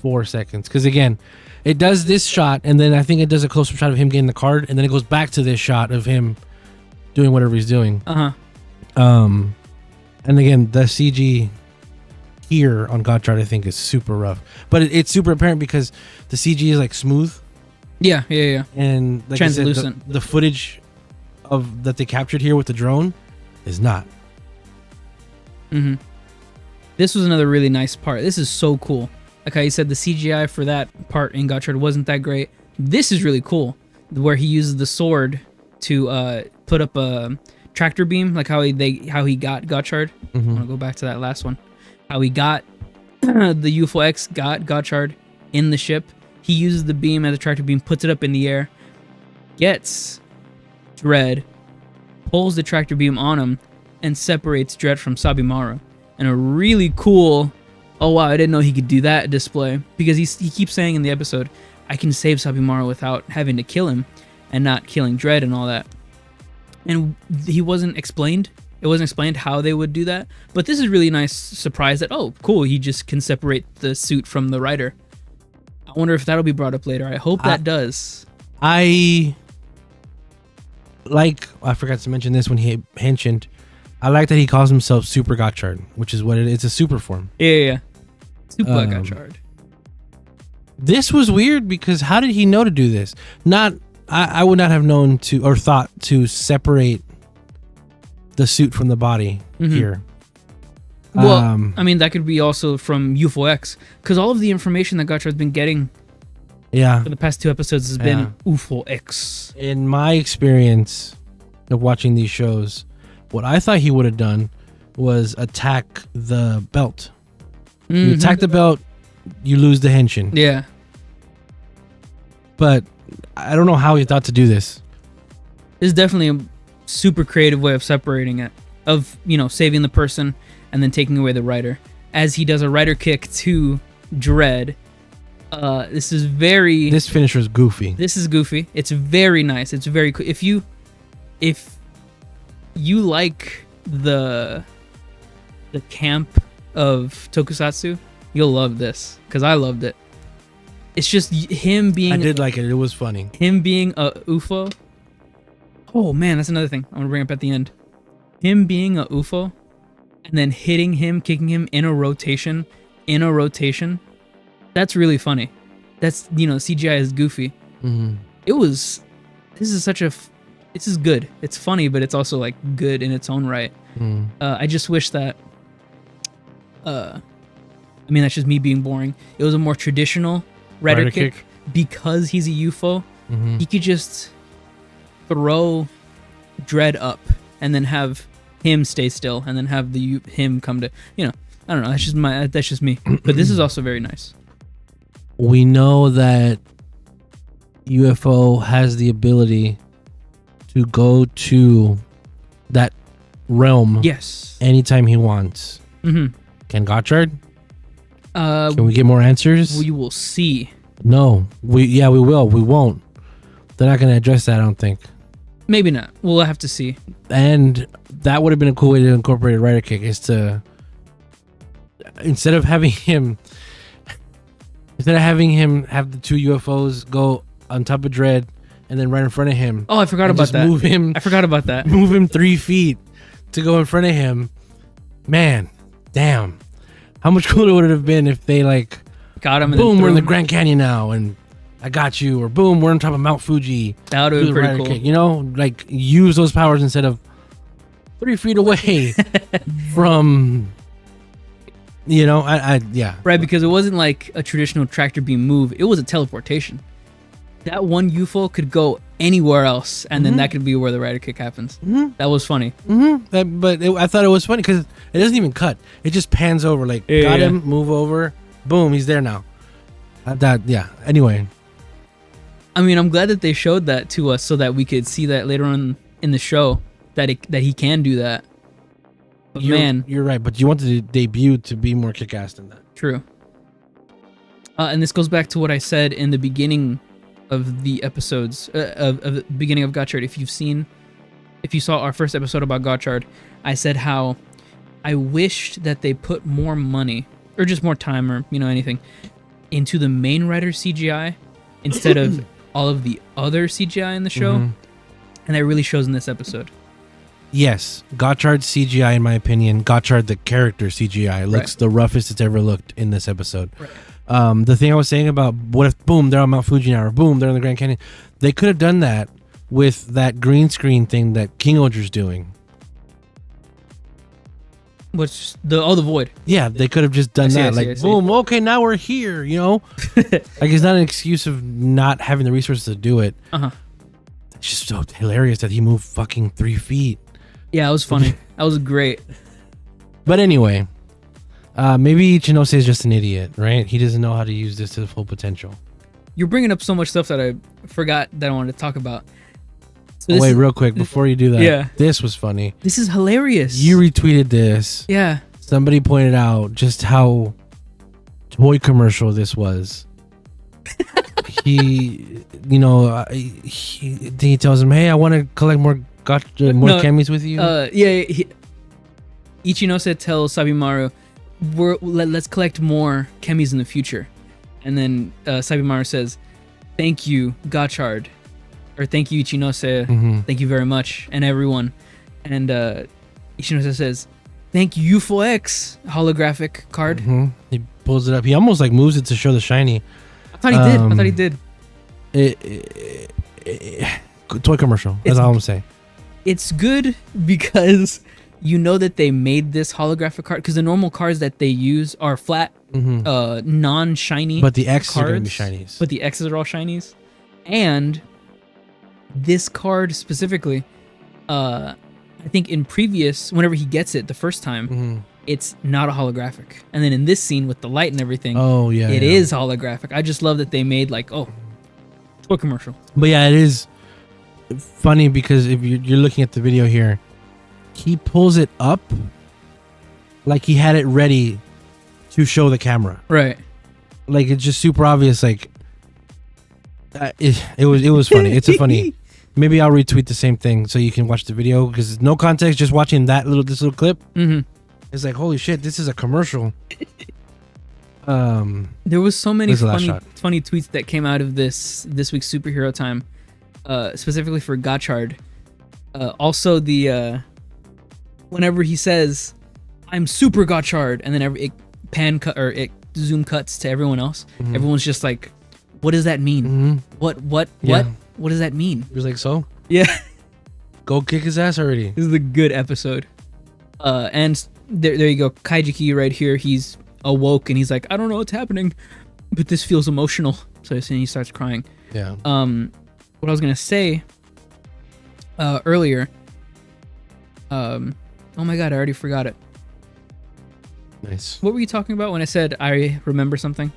4 seconds because again, it does this shot and then I think it does a close-up shot of him getting the card and then it goes back to this shot of him doing whatever he's doing. And again, the CG here on Gotchard I think is super rough, but it's super apparent because the CG is like smooth. Yeah. And like Translucent. I said, the footage of that they captured here with the drone is not. This was another really nice part. This is so cool. Like how you said, the CGI for that part in Gotchard wasn't that great. This is really cool, where he uses the sword to put up a tractor beam, like how he got Gotchard. I want to go back to that last one. How he got the UFO X got Gotchard in the ship. He uses the beam as a tractor beam, puts it up in the air, gets Dread, pulls the tractor beam on him, and separates Dread from Sabimaru. And a really cool, oh wow, I didn't know he could do that display. Because he keeps saying in the episode, I can save Sabimaru without having to kill him and not killing Dread and all that. And he wasn't explained It wasn't explained how they would do that. But this is really nice surprise that, oh, cool, he just can separate the suit from the rider. I wonder if that'll be brought up later. I hope that does. I forgot to mention this when he mentioned. I like that he calls himself Super Gotchard, which is what it is. It's a super form. Yeah. Super Gotchard. This was weird because how did he know to do this? I would not have known to or thought to separate the suit from the body here. Well, I mean, that could be also from UFO X, because all of the information that Gotchard's been getting for the past 2 episodes has been UFO X. In my experience of watching these shows, what I thought he would have done was attack the belt. You attack the belt, you lose the henshin. Yeah. But I don't know how he thought to do this. It's definitely a super creative way of separating it, of, saving the person and then taking away the rider. As he does a rider kick to Dread. This finisher is goofy. This is goofy. It's very nice. It's very cool. If you like the camp of Tokusatsu, you'll love this, because I loved it. It's just him being... I did like it. It was funny. Him being a UFO. Oh, man, that's another thing I'm going to bring up at the end. Him being a UFO and then hitting him, kicking him in a rotation. That's really funny. That's, CGI is goofy. Mm-hmm. This is good. It's funny, but it's also, good in its own right. Mm. I just wish that... that's just me being boring. It was a more traditional rider kick. Because he's a UFO. Mm-hmm. He could just throw Dread up and then have him stay still and then have him come to, I don't know. That's just me. But this is also very nice. We know that UFO has the ability to go to that realm. Yes. Anytime he wants. Mm-hmm. Can Gotchard? Can we get more answers? We will see. No. We will. We won't. They're not going to address that, I don't think. Maybe not. We'll have to see. And that would have been a cool way to incorporate a rider kick, is to, instead of having him have the 2 UFOs go on top of Dread and then right in front of him. Oh, I forgot about that. Move him. I forgot about that. Move him 3 feet to go in front of him. Man, damn. How much cooler would it have been if they got him and boom, we're in the Grand Canyon now and I got you, or boom, we're on top of Mount Fuji. That would have been pretty cool. Kick, use those powers instead of 3 feet away from, yeah. Right, because it wasn't like a traditional tractor beam move. It was a teleportation. That one UFO could go anywhere else, and then that could be where the rider kick happens. Mm-hmm. That was funny. Mm-hmm. I thought it was funny because it doesn't even cut. It just pans over, got him, move over, boom, he's there now. Anyway. I mean, I'm glad that they showed that to us so that we could see that later on in the show, that he can do that. But you're right, but you wanted the debut to be more kick-ass than that. True. And this goes back to what I said in the beginning of the episodes, of the beginning of Gotchard. If you saw our first episode about Gotchard, I said how I wished that they put more money, or just more time, or anything, into the main rider CGI instead of all of the other CGI in the show. Mm-hmm. And that really shows in this episode. Yes, Gotchard CGI, in my opinion, Gotchard the character CGI looks the roughest it's ever looked in this episode. Right. The thing I was saying about what if, boom, they're on Mount Fuji now, or boom, they're in the Grand Canyon. They could have done that with that green screen thing that King-Ohger's doing. What's the void? Yeah, they could have just done that. Boom, okay, now we're here, it's not an excuse of not having the resources to do it. Uh-huh. It's just so hilarious that he moved fucking 3 feet. Yeah, it was funny. That was great. But anyway, maybe Ichinose is just an idiot, right? He doesn't know how to use this to the full potential. You're bringing up so much stuff that I forgot that I wanted to talk about. So wait, real quick, before you do that, yeah. This was funny. This is hilarious. You retweeted this. Yeah. Somebody pointed out just how toy commercial this was. He tells him, "Hey, I want to collect more camis with you." Ichinose tells Sabimaru, let's collect more Kemis in the future. And then Sabimaru says, thank you, Gotchard. Or thank you, Ichinose. Thank you very much. And everyone. And Ichinose says, thank you, UFO X holographic card. He pulls it up. He almost like moves it to show the shiny. I thought he did. Toy commercial. That's all I'm saying. It's good because you know that they made this holographic card, because the normal cards that they use are flat, non-shiny. But the X's are going to be shinies. But the X's are all shinies. And this card specifically, I think in previous, whenever he gets it the first time, it's not a holographic. And then in this scene with the light and everything, it is holographic. I just love that they made like, toy commercial. But yeah, it is funny because if you're looking at the video here, he pulls it up like he had it ready to show the camera. Right. Like it's just super obvious. Like it was funny. It's a funny. Maybe I'll retweet the same thing so you can watch the video, because no context, just watching this little clip. It's like, holy shit, this is a commercial. There was so many funny tweets that came out of this week's Superhero Time, specifically for Gotchard. Also the whenever he says, "I'm Super Gotchard," and then it zoom cuts to everyone else. Everyone's just like, "What does that mean? What does that mean?" He was like, "So yeah, go kick his ass already." This is a good episode. And there you go, Kaijiki right here. He's awoke and he's like, I don't know what's happening, but this feels emotional. So he starts crying. Yeah. What I was gonna say earlier. Oh my god, I already forgot it. Nice. What were you talking about when I said I remember something?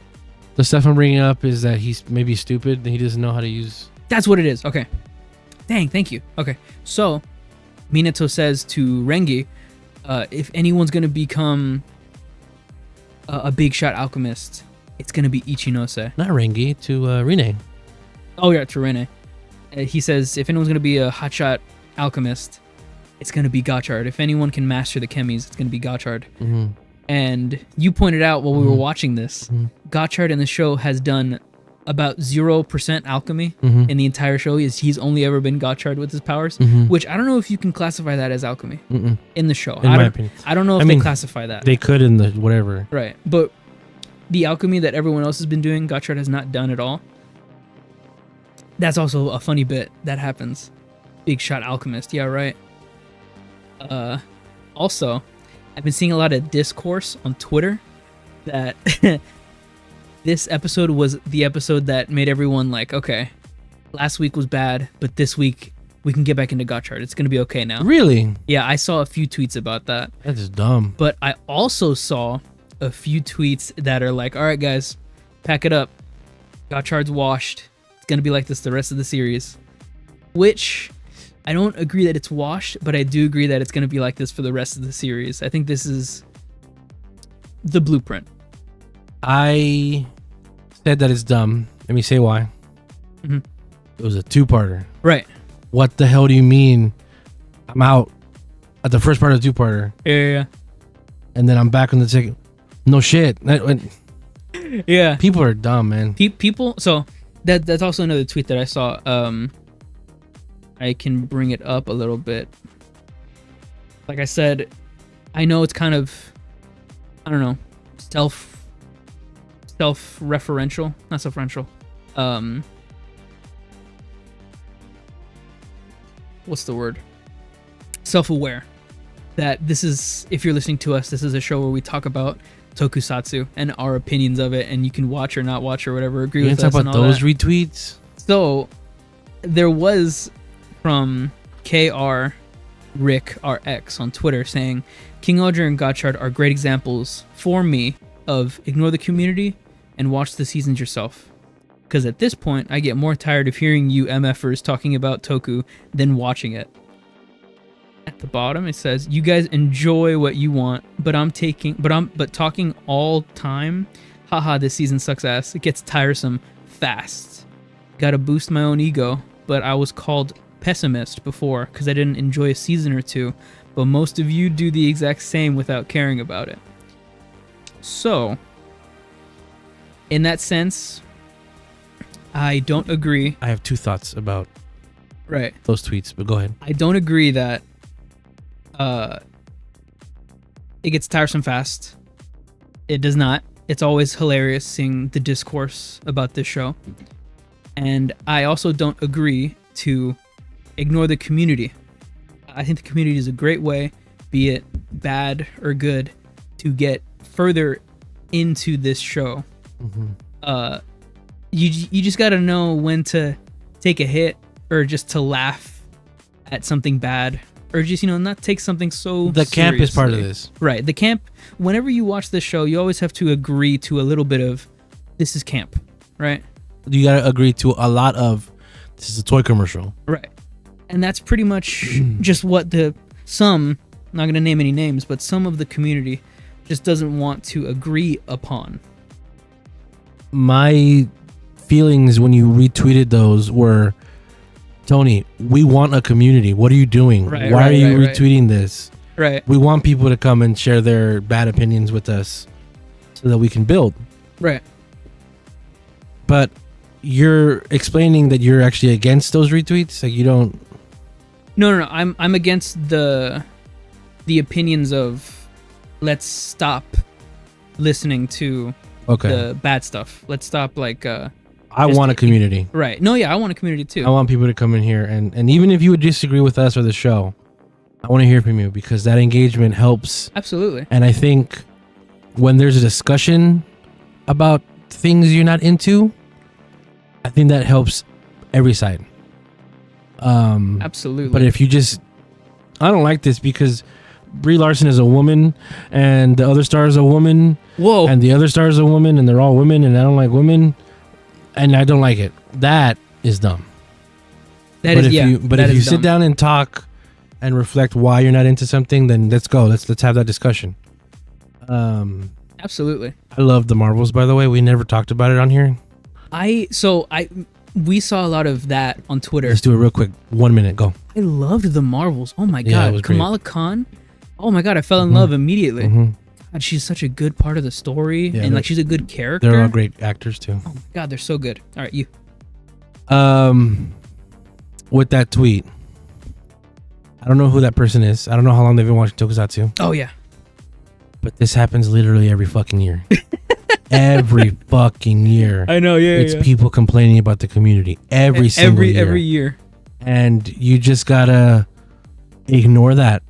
The stuff I'm bringing up is that he's maybe stupid and he doesn't know how to use. That's what it is. Okay. Dang, thank you. Okay. So Minato says to Rengi, if anyone's gonna become a big shot alchemist, it's gonna be Ichinose. Not Rengi, to Rene. Oh yeah, to Rene. He says if anyone's gonna be a hotshot alchemist, it's gonna be Gotchard. If anyone can master the chemis, it's gonna be Gotchard. And you pointed out while we were watching this, Gotchard in the show has done about 0% alchemy in the entire show. He's only ever been Gotchard with his powers, which I don't know if you can classify that as alchemy in the show. In my opinion. I don't know if they classify that. They could in the whatever. Right. But the alchemy that everyone else has been doing, Gotchard has not done at all. That's also a funny bit that happens. Big shot alchemist. Yeah, right. Also, I've been seeing a lot of discourse on Twitter that this episode was the episode that made everyone like, okay, last week was bad, but this week we can get back into Gotchard. It's going to be okay now. Really? Yeah, I saw a few tweets about that. That's dumb. But I also saw a few tweets that are like, all right, guys, pack it up. Gotchard's washed. It's going to be like this the rest of the series. Which I don't agree that it's washed, but I do agree that it's going to be like this for the rest of the series. I think this is the blueprint. I said that it's dumb. Let me say why. It was a two-parter. Right. What the hell do you mean I'm out at the first part of the two-parter? Yeah. And then I'm back on the second. No shit. Yeah. People are dumb, man. People. So that's also another tweet that I saw. I can bring it up a little bit. Like I said, I know it's kind of, I don't know, self-referential, not self-referential. What's the word? Self-aware. That this is, if you're listening to us, this is a show where we talk about tokusatsu and our opinions of it, and you can watch or not watch or whatever, agree with us. You talk about those retweets? So there was from KR Rick RX on Twitter saying, King-Ohger and Gotchard are great examples for me of ignore the community and watch the seasons yourself. Because at this point, I get more tired of hearing you MFers talking about Toku than watching it. At the bottom, it says, you guys enjoy what you want, but talking all time, haha, this season sucks ass. It gets tiresome fast. Gotta boost my own ego, but I was called pessimist before because I didn't enjoy a season or two, but most of you do the exact same without caring about it. So, in that sense, I don't agree. I have two thoughts about Right. those tweets, but go ahead. I don't agree that it gets tiresome fast. It does not. It's always hilarious seeing the discourse about this show. And I also don't agree to ignore the community. I think the community is a great way, be it bad or good, to get further into this show. You just got to know when to take a hit or just to laugh at something bad, or just, not take something so The camp is part of seriously. this. Right. The camp, whenever you watch this show, you always have to agree to a little bit of, this is camp, right? You got to agree to a lot of, this is a toy commercial. Right. And that's pretty much just what I'm not going to name any names, but some of the community just doesn't want to agree upon. My feelings when you retweeted those were, Tony, we want a community. What are you doing? Right, Why right, are you right, retweeting this? Right. We want people to come and share their bad opinions with us so that we can build. Right. But you're explaining that you're actually against those retweets? Like you don't... No. I'm against the opinions of, let's stop listening to the bad stuff. Let's stop I want a community. Right. No, yeah, I want a community too. I want people to come in here and even if you would disagree with us or the show, I want to hear from you because that engagement helps. Absolutely. And I think when there's a discussion about things you're not into, I think that helps every side. Absolutely. But if you just, I don't like this because Brie Larson is a woman and the other star is a woman. Whoa. And the other star is a woman and they're all women and I don't like women. And I don't like it. That is dumb. But if you sit down and talk and reflect why you're not into something, then let's go. Let's have that discussion. Absolutely. I love the Marvels, by the way. We never talked about it on here. We saw a lot of that on Twitter. Let's do it real quick. 1 minute. Go. I loved the Marvels. Oh my Yeah, it god. was great. Kamala Khan. Oh my god, I fell in love immediately. Mm-hmm. God, she's such a good part of the story, Yeah, and she's a good character. They're all great actors too. Oh my god, they're so good. All right, you. With that tweet, I don't know who that person is. I don't know how long they've been watching Tokusatsu. Oh yeah. But this happens literally every fucking year. Every fucking year. I know. Yeah. It's people complaining about the community every single year. Every year. And you just gotta ignore that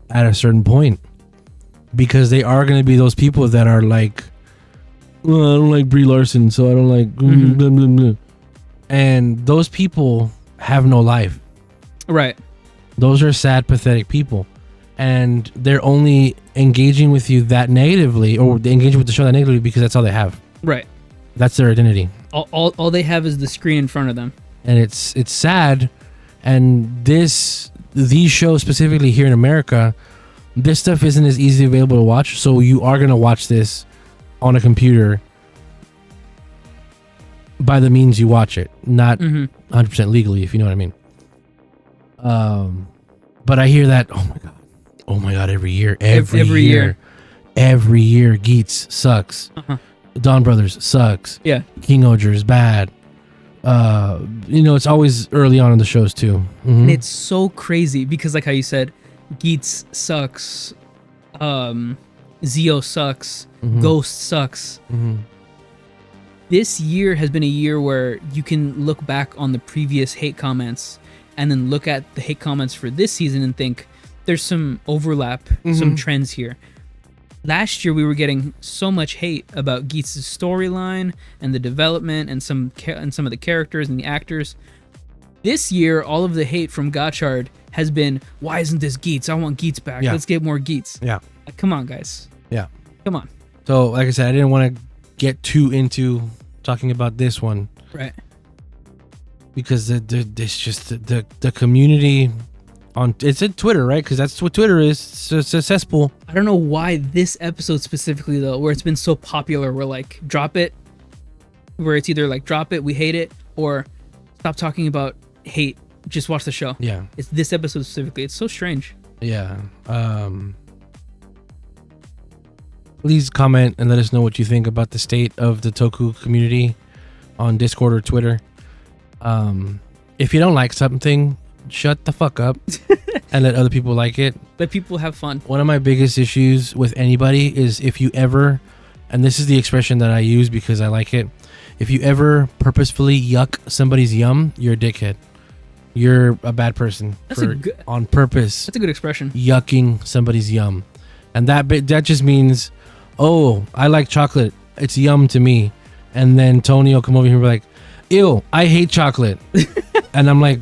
at a certain point. Because they are going to be those people that are like, well, I don't like Brie Larson, so I don't like... blah, blah, blah. And those people have no life. Right. Those are sad, pathetic people. And they're only engaging with you that negatively, or they engage with the show that negatively because that's all they have. Right. That's their identity. All they have is the screen in front of them. And it's sad. And these shows specifically here in America... This stuff isn't as easily available to watch, so you are going to watch this on a computer by the means you watch it, not 100% legally, if you know what I mean. But I hear that, oh my god, every year, every year, Geets sucks. Dawn Brothers sucks. Yeah. King-Ohger is bad. It's always early on in the shows too. And it's so crazy because, like how you said, Geets sucks, Zeo sucks, Ghost sucks. This year has been a year where you can look back on the previous hate comments and then look at the hate comments for this season and think there's some overlap, some trends here. Last year we were getting so much hate about Geets' storyline and the development and some of the characters and the actors. This year, all of the hate from Gotchard has been, why isn't this Geets? I want Geets back. Yeah. Let's get more Geets. Yeah. Come on, guys. Yeah. Come on. So, like I said, I didn't want to get too into talking about this one. Right. Because it's just the community on... It's at Twitter, right? Because that's what Twitter is. It's a cesspool. I don't know why this episode specifically, though, where it's been so popular, where like, drop it, where it's either like, drop it, we hate it, or stop talking about hate, just watch the show. Yeah. It's this episode specifically. It's so strange. Yeah. Please comment and let us know what you think about the state of the Toku community on Discord or Twitter. If you don't like something, shut the fuck up and let other people like it. Let people have fun. One of my biggest issues with anybody is if you ever, and this is the expression that I use because I like it, if you ever purposefully yuck somebody's yum, you're a dickhead. You're a bad person on purpose. That's a good expression. Yucking somebody's yum. And that just means, oh, I like chocolate. It's yum to me. And then Tony will come over here and be like, ew, I hate chocolate. And I'm like,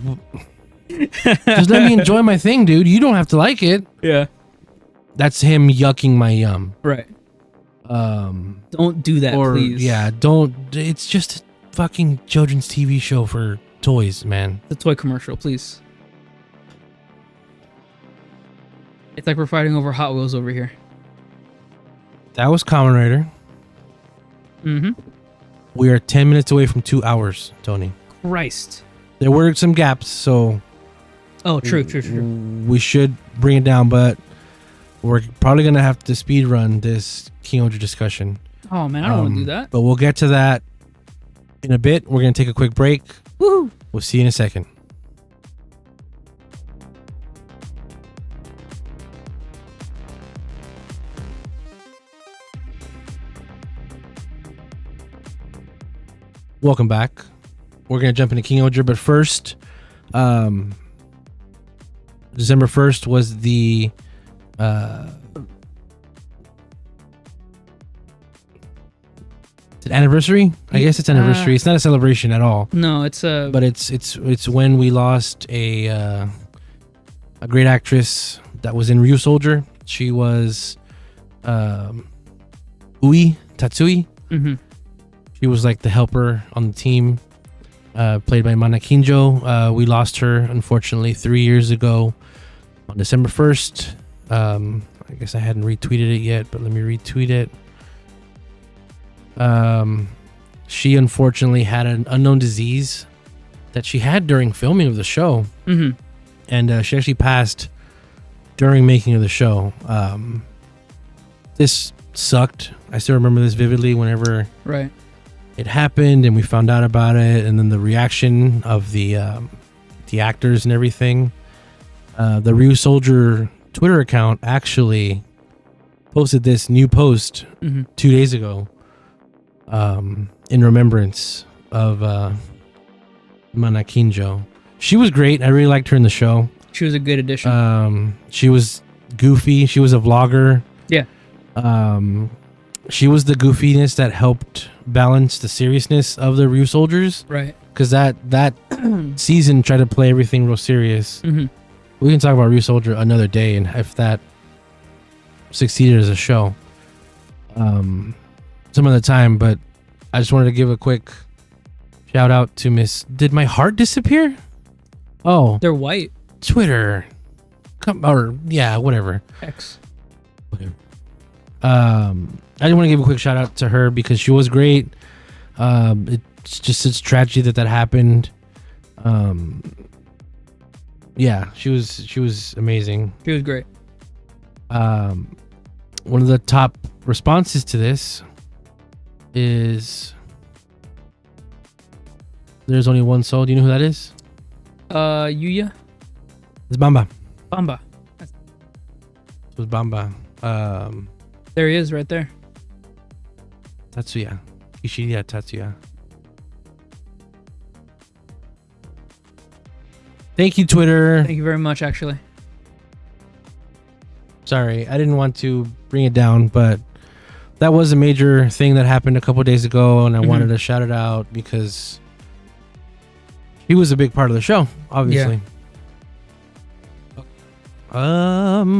just let me enjoy my thing, dude. You don't have to like it. Yeah. That's him yucking my yum. Right. Don't do that, please. Yeah, don't. It's just a fucking children's TV show for toys, man. The toy commercial, please. It's like we're fighting over Hot Wheels over here. That was Kamen Rider. Mm-hmm. We are 10 minutes away from 2 hours, Tony. Christ. There were some gaps, so... Oh, true. We should bring it down, but we're probably going to have to speed run this King-Ohger discussion. Oh, man, I don't want to do that. But we'll get to that in a bit. We're going to take a quick break. Woo! We'll see you in a second. Welcome back. We're going to jump into King-Ohger, but first, December 1st was the is it anniversary? I guess it's anniversary. It's not a celebration at all. No, it's but it's when we lost a great actress that was in Ryu Soldier. She was Ui Tatsui. Mm-hmm. She was like the helper on the team, played by Mana Kinjo. We lost her, unfortunately, 3 years ago on December 1st. I guess I hadn't retweeted it yet, but let me retweet it. She unfortunately had an unknown disease that she had during filming of the show. Mm-hmm. And she actually passed during making of the show. This sucked. I still remember this vividly whenever... Right. It happened and we found out about it, and then the reaction of the actors and everything. The Ryu Soldier Twitter account actually posted this new post 2 days ago in remembrance of Mana Kinjo. She was great. I really liked her in the show. She was a good addition. She was goofy. She was a vlogger. Yeah. She was the goofiness that helped balance the seriousness of the Ryu Soldiers. Right. Because that season tried to play everything real serious. Mm-hmm. We can talk about Ryu Soldier another day and if that succeeded as a show some other time. But I just wanted to give a quick shout out to Miss... Did my heart disappear? Oh. They're white. Twitter. Whatever. X. Whatever. I just want to give a quick shout out to her because she was great. It's tragedy that happened. Yeah, she was amazing. She was great. One of the top responses to this is There's Only One Soul. Do you know who that is? Yuya? It's Bamba. Bamba. It was Bamba. There he is right there. Tatsuya. Ishiya Tatsuya. Thank you, Twitter. Thank you very much, actually. Sorry, I didn't want to bring it down, but that was a major thing that happened a couple days ago, and I wanted to shout it out because he was a big part of the show, obviously. Yeah.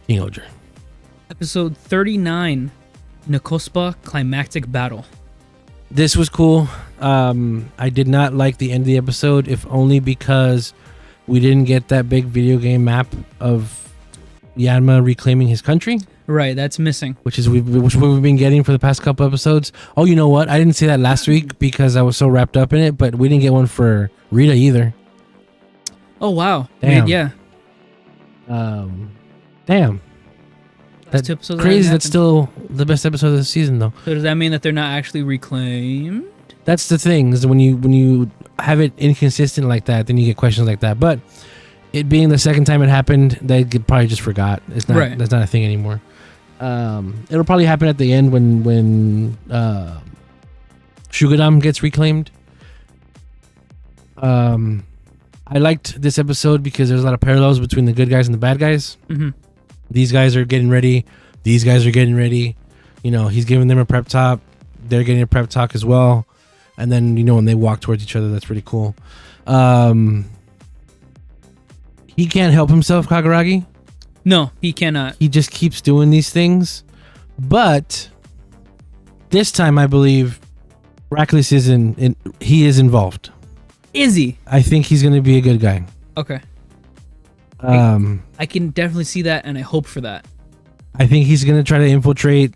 King-Ohger. Episode 39, Nikospa Climactic Battle. This was cool. I did not like the end of the episode, if only because we didn't get that big video game map of Yanma reclaiming his country. Right, that's missing. Which we've been getting for the past couple episodes. Oh, you know what? I didn't say that last week because I was so wrapped up in it, but we didn't get one for Rita either. Oh, wow. Damn. Yeah. Damn. Last two episodes Crazy. already That's still the best episode of the season, though. So does that mean that they're not actually reclaimed? That's the thing, is when you have it inconsistent like that, then you get questions like that. But it being the second time it happened, they probably just forgot. It's not. Right. That's not a thing anymore. It'll probably happen at the end when Shugadam gets reclaimed. I liked this episode because there's a lot of parallels between the good guys and the bad guys. Mm-hmm. These guys are getting ready. These guys are getting ready. You know, he's giving them a prep talk. They're getting a prep talk as well. And then, you know, when they walk towards each other, that's pretty cool. He can't help himself, Kaguragi. No, he cannot. He just keeps doing these things. But this time, I believe Rackless he is involved. Is he? I think he's going to be a good guy. Okay. I can definitely see that, and I hope for that. I think he's going to try to infiltrate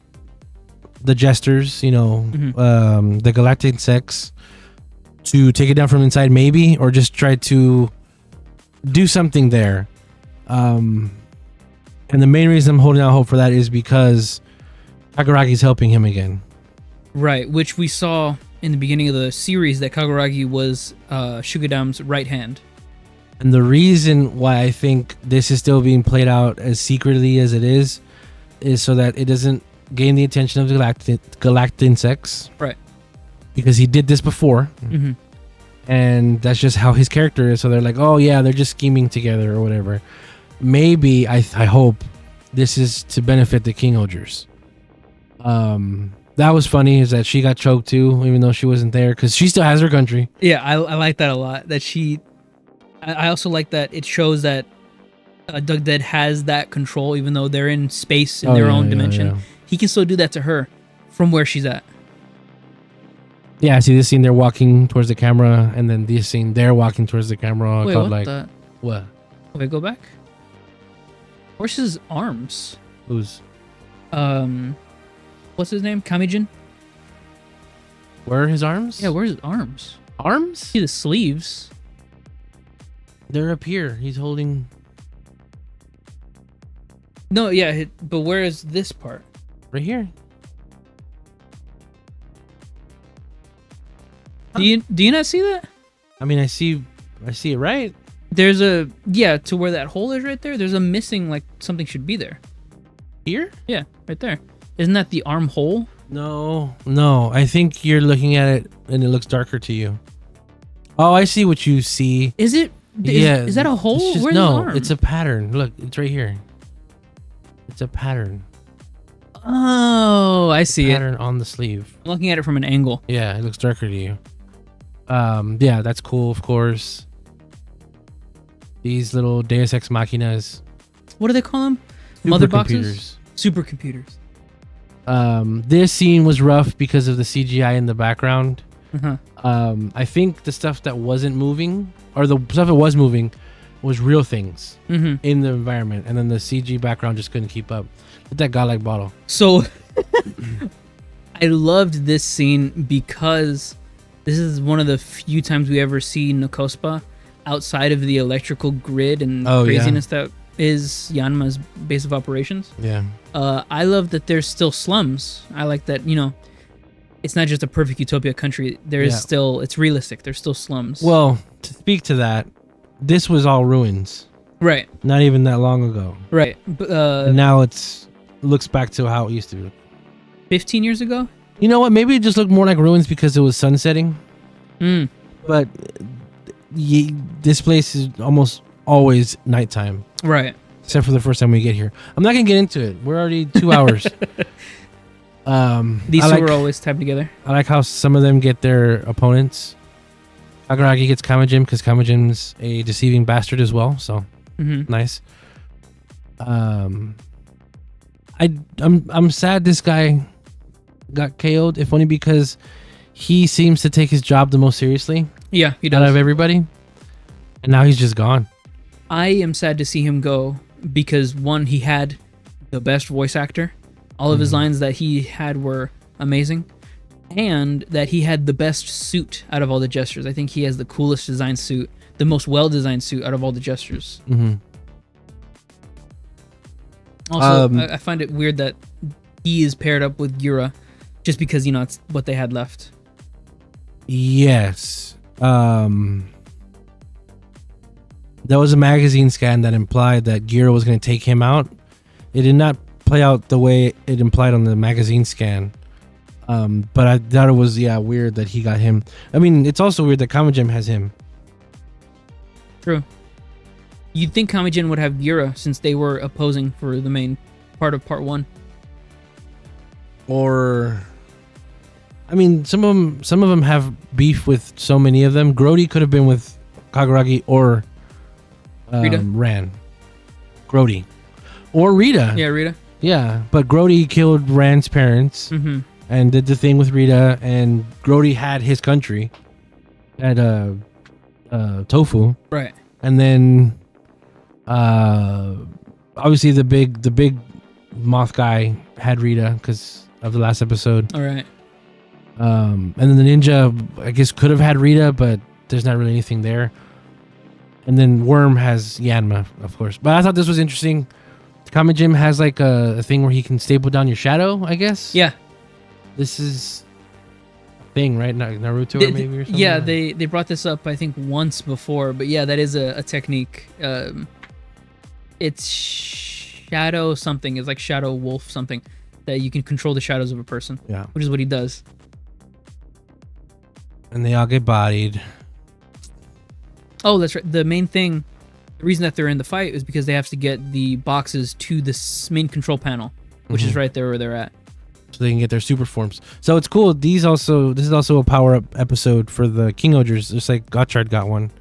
the Jesters, you know, the Galactic Insects, to take it down from inside, maybe, or just try to do something there. And the main reason I'm holding out hope for that is because Kaguragi's helping him again. Right, which we saw in the beginning of the series that Kaguragi was Shugadam's right hand. And the reason why I think this is still being played out as secretly as it is so that it doesn't gain the attention of the Galactic Insects. Right. Because he did this before. Mm-hmm. And that's just how his character is. So they're like, oh yeah, they're just scheming together or whatever. Maybe, I hope, this is to benefit the King-Ohgers. That was funny, is that she got choked too, even though she wasn't there, because she still has her country. Yeah, I like that a lot. That I also like that it shows that Doug Dead has that control, even though they're in space in their own dimension. Yeah. He can still do that to her from where she's at. Yeah, see this scene, they're walking towards the camera, and then this scene, they're walking towards the camera. Wait, called what? Like, what? Wait, go back. Where's his arms? Who's? What's his name? Kamijin? Where are his arms? Yeah, where's his arms? Arms? See the sleeves. They're up here. He's holding. No, yeah, but where is this part? Right here. Do you not see that? I mean, I see it right. There's to where that hole is right there. There's a missing, like something should be there. Here? Yeah, right there. Isn't that the arm hole? No. I think you're looking at it and it looks darker to you. Oh, I see what you see. Is it? Is that a hole? Just, where's no, his arm? it's a pattern. Look, it's right here. It's a pattern. Oh, I see Pattern on the sleeve. I'm looking at it from an angle. Yeah, it looks darker to you. Yeah, that's cool, of course. These little Deus Ex Machinas. What do they call them? Mother boxes? Supercomputers. Supercomputers. This scene was rough because of the CGI in the background. Uh-huh. I think the stuff that wasn't moving, or the stuff that was moving, was real things in the environment, and then the CG background just couldn't keep up. With that godlike bottle. So, I loved this scene because this is one of the few times we ever see Nikospa outside of the electrical grid and craziness that is Yanma's base of operations. Yeah. I love that there's still slums. I like that, it's not just a perfect utopia country. There is still, it's realistic. There's still slums. Well, to speak to that, this was all ruins. Right. Not even that long ago. Right. And now looks back to how it used to be. 15 years ago? You know what? Maybe it just looked more like ruins because it was sunsetting. But this place is almost always nighttime. Right. Except for the first time we get here. I'm not going to get into it. We're already 2 hours. These two are always tied together. I like how some of them get their opponents. Kaguragi gets Kamijin because Kamijin's a deceiving bastard as well. So nice. I'm sad this guy got KO'd, if only because he seems to take his job the most seriously. Yeah, he does. Out of everybody. And now he's just gone. I am sad to see him go because, one, he had the best voice actor. All of his lines that he had were amazing. And that he had the best suit out of all the Jesters. I think he has the coolest design suit, the most well-designed suit out of all the Jesters. Also, I find it weird that he is paired up with Yura, just because it's what they had left. Yes. There was a magazine scan that implied that Gira was going to take him out. It did not play out the way it implied on the magazine scan. But I thought it was weird that he got him. I mean, it's also weird that Kamen has him. True. You'd think Kamen would have Yura since they were opposing for the main part of part 1. Or, I mean, some of them have beef with so many of them. Grody could have been with Kaguragi or Rita? Ran. Grody. Or Rita. Yeah, Rita. Yeah, but Grody killed Ran's parents and did the thing with Rita, and Grody had his country at Tofu. Right. And then obviously the big moth guy had Rita because of the last episode. All right. And then the ninja, I guess, could have had Rita, but there's not really anything there. And then Worm has Yanma, of course. But I thought this was interesting. Kamen has like a thing where he can staple down your shadow, I guess. Yeah. This is a thing, right? Naruto or maybe or something? Yeah, they brought this up, I think, once before. But yeah, that is a technique. It's shadow something. It's like shadow wolf something that you can control the shadows of a person. Yeah. Which is what he does. And they all get bodied. Oh, that's right. The main thing, the reason that they're in the fight is because they have to get the boxes to this main control panel, which is right there where they're at. So they can get their super forms. So it's cool. This is also a power-up episode for the King-Ohgers, just like Gotchard got one.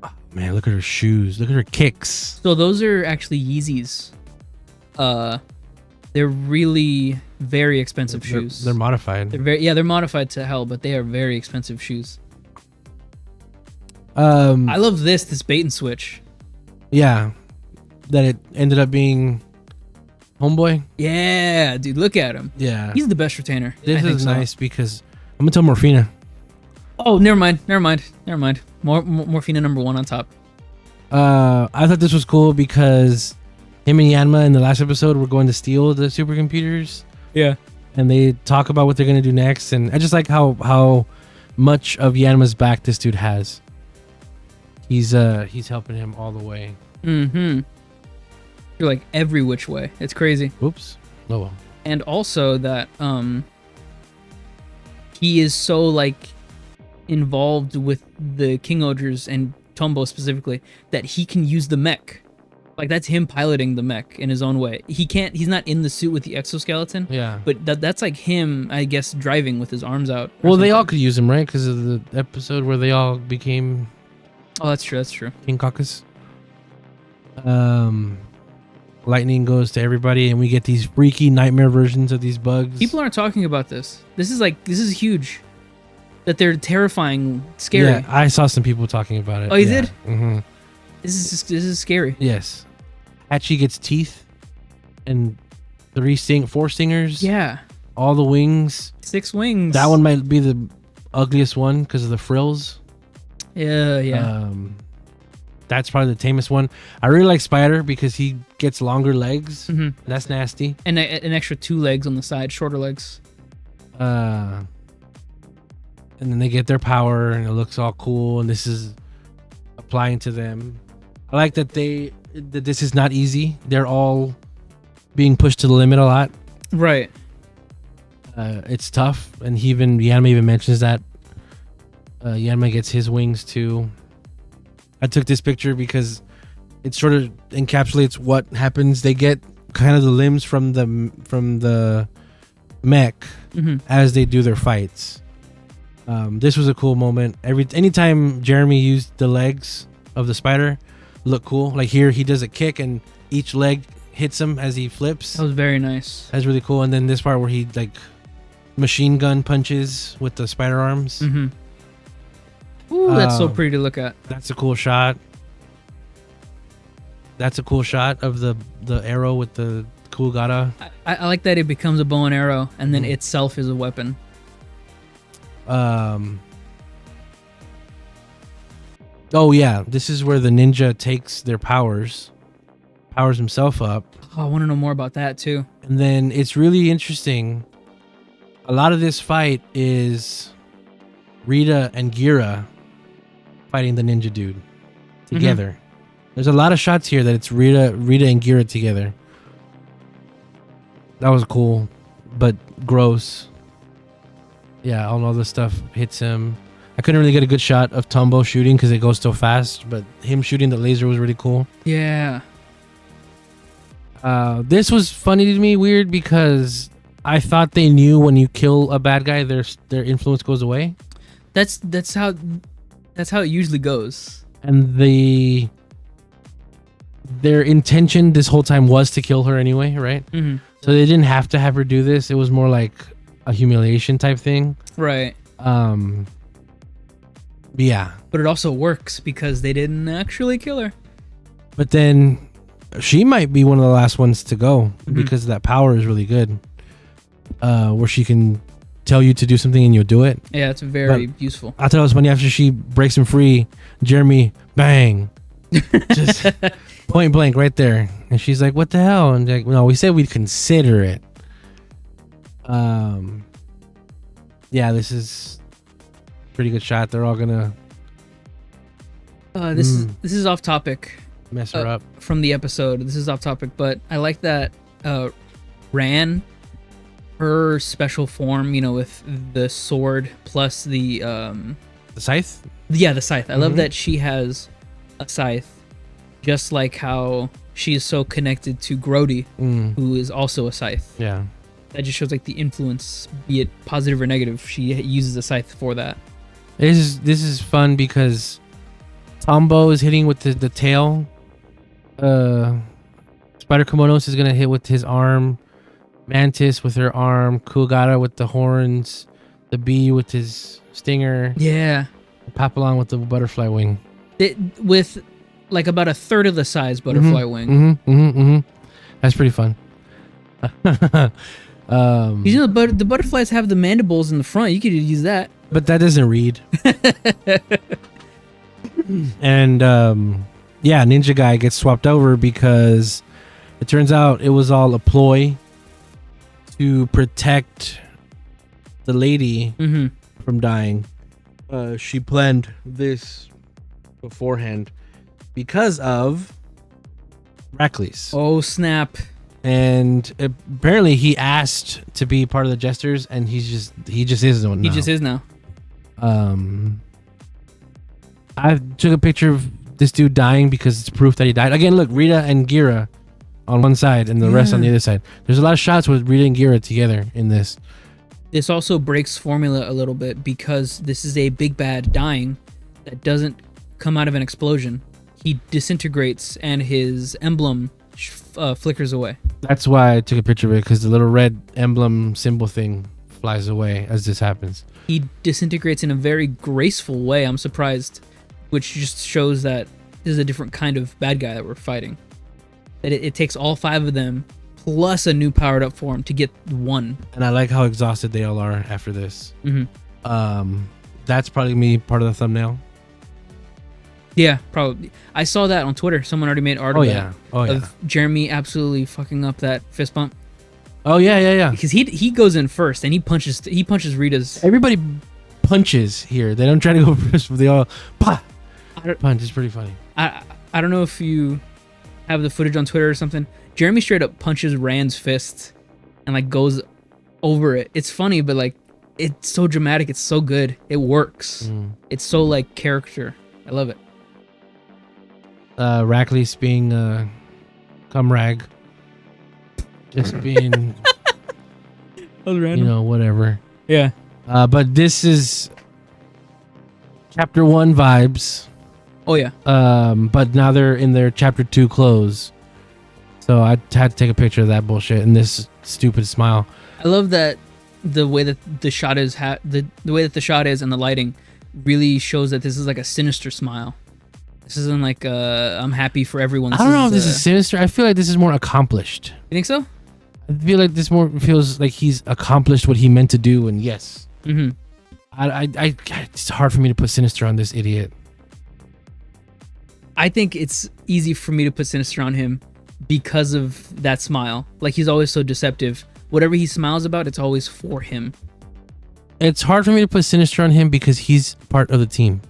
Oh, man, look at her shoes. Look at her kicks. So those are actually Yeezys. They're really very expensive shoes. They're modified. They're modified to hell, but they are very expensive shoes. I love this bait and switch. Yeah, that it ended up being Homeboy. Yeah, dude, look at him. Yeah, he's the best retainer. This is nice because I'm gonna tell Morphina. Oh, never mind. Morphina number 1 on top. I thought this was cool because him and Yanma in the last episode were going to steal the supercomputers. Yeah, and they talk about what they're gonna do next, and I just like how much of Yanma's back this dude has. He's helping him all the way. You're like every which way. It's crazy. Oops. Oh well. And also that he is so like involved with the King-Ohgers and Tombo specifically that he can use the mech. Like that's him piloting the mech in his own way. He's not in the suit with the exoskeleton. Yeah. But that's like him, I guess, driving with his arms out. Well, they all could use him, right? Because of the episode where they all became. Oh, that's true. That's true. King Caucus. Lightning goes to everybody, and we get these freaky nightmare versions of these bugs. People aren't talking about this. This is huge. That they're terrifying, scary. Yeah, I saw some people talking about it. Oh, you did? Mm-hmm. This is scary. Yes. Hachi gets teeth, and 4 stingers. Yeah. All the wings. 6 wings. That one might be the ugliest one because of the frills. Yeah. That's probably the tamest one. I really like Spider because he gets longer legs. That's nasty. And an extra 2 legs on the side, shorter legs. And then they get their power, and it looks all cool. And this is applying to them. I like that this is not easy. They're all being pushed to the limit a lot. Right. It's tough, and Yanma even mentions that. Yanma gets his wings too. I took this picture because it sort of encapsulates what happens. They get kind of the limbs from the mech as they do their fights. This was a cool moment. Anytime Jeremy used the legs of the spider, look cool. Like here, he does a kick and each leg hits him as he flips. That was very nice. That's really cool. And then this part where he like machine gun punches with the spider arms. Ooh, that's so pretty to look at. That's a cool shot. That's a cool shot of the arrow with the cool gata. I like that it becomes a bow and arrow, and then itself is a weapon. Oh yeah, this is where the ninja takes their powers powers himself up. Oh, I want to know more about that too. And then it's really interesting. A lot of this fight is Rita and Gira fighting the ninja dude together. There's a lot of shots here that it's Rita and Gira together. That was cool, but gross. Yeah, all this stuff hits him. I couldn't really get a good shot of Tombo shooting because it goes so fast, but him shooting the laser was really cool. Yeah. This was funny to me, weird, because I thought they knew when you kill a bad guy, their influence goes away. That's how it usually goes. And their intention this whole time was to kill her anyway, right? Mm-hmm. So they didn't have to have her do this. It was more like a humiliation type thing. Right. Yeah. But it also works because they didn't actually kill her. But then she might be one of the last ones to go because that power is really good. Where she can tell you to do something and you'll do it. Yeah, it's very useful. I thought it was funny after she breaks him free, Jeremy, bang. Just point blank right there. And she's like, what the hell? And like, no, we said we'd consider it. Yeah, this is pretty good shot. They're all gonna this is off topic. Mess her up. From the episode. This is off topic, but I like that Ran, her special form, with the sword plus the scythe? Yeah, the scythe. I love that she has a scythe, just like how she is so connected to Grody, who is also a scythe. Yeah. That just shows like the influence, be it positive or negative. She uses a scythe for that. This is fun because Tombo is hitting with the tail. Spider Komodos is gonna hit with his arm. Mantis with her arm. Kuwagata with the horns. The bee with his stinger. Yeah. Papillon with the butterfly wing. With like about a third of the size butterfly wing. That's pretty fun. The butterflies have the mandibles in the front. You could use that. But that doesn't read. And yeah, Ninja Guy gets swapped over because it turns out it was all a ploy to protect the lady from dying. She planned this beforehand because of Rackley's. Oh snap! And apparently he asked to be part of the Jesters, and he just is one now. He just is now. I took a picture of this dude dying because it's proof that he died. Again, look, Rita and Gira on one side and the rest on the other side. There's a lot of shots with Rita and Gira together in this. This also breaks formula a little bit because this is a big bad dying that doesn't come out of an explosion. He disintegrates and his emblem flickers away. That's why I took a picture of it, because the little red emblem symbol thing flies away as this happens. He disintegrates in a very graceful way. I'm surprised, which just shows that this is a different kind of bad guy that we're fighting. That it takes all 5 of them plus a new powered up form to get one. And I like how exhausted they all are after this. That's probably me part of the thumbnail. Yeah, probably. I saw that on Twitter. Someone already made art of that. Of Jeremy absolutely fucking up that fist bump. Oh yeah. Because he goes in first and he punches Rita's. Everybody punches here. They don't try to go first, but they all punch. It's pretty funny. I don't know if you have the footage on Twitter or something. Jeremy straight up punches Rand's fist and like goes over it. It's funny, but like it's so dramatic. It's so good. It works. It's so like character. I love it. Rackley's being cum rag. Just being whatever. Yeah. But this is chapter 1 vibes. Oh yeah. But now they're in their chapter 2 clothes. So I had to take a picture of that bullshit and this stupid smile. I love that the way that the shot is the way that the shot is and the lighting really shows that this is like a sinister smile. This isn't like I'm happy for everyone. I don't know if this is sinister. I feel like this is more accomplished. You think so? I feel like this more feels like he's accomplished what he meant to do, and yes. It's hard for me to put sinister on this idiot. I think it's easy for me to put sinister on him because of that smile. Like, he's always so deceptive. Whatever he smiles about, it's always for him. It's hard for me to put Sinister on him because he's part of the team.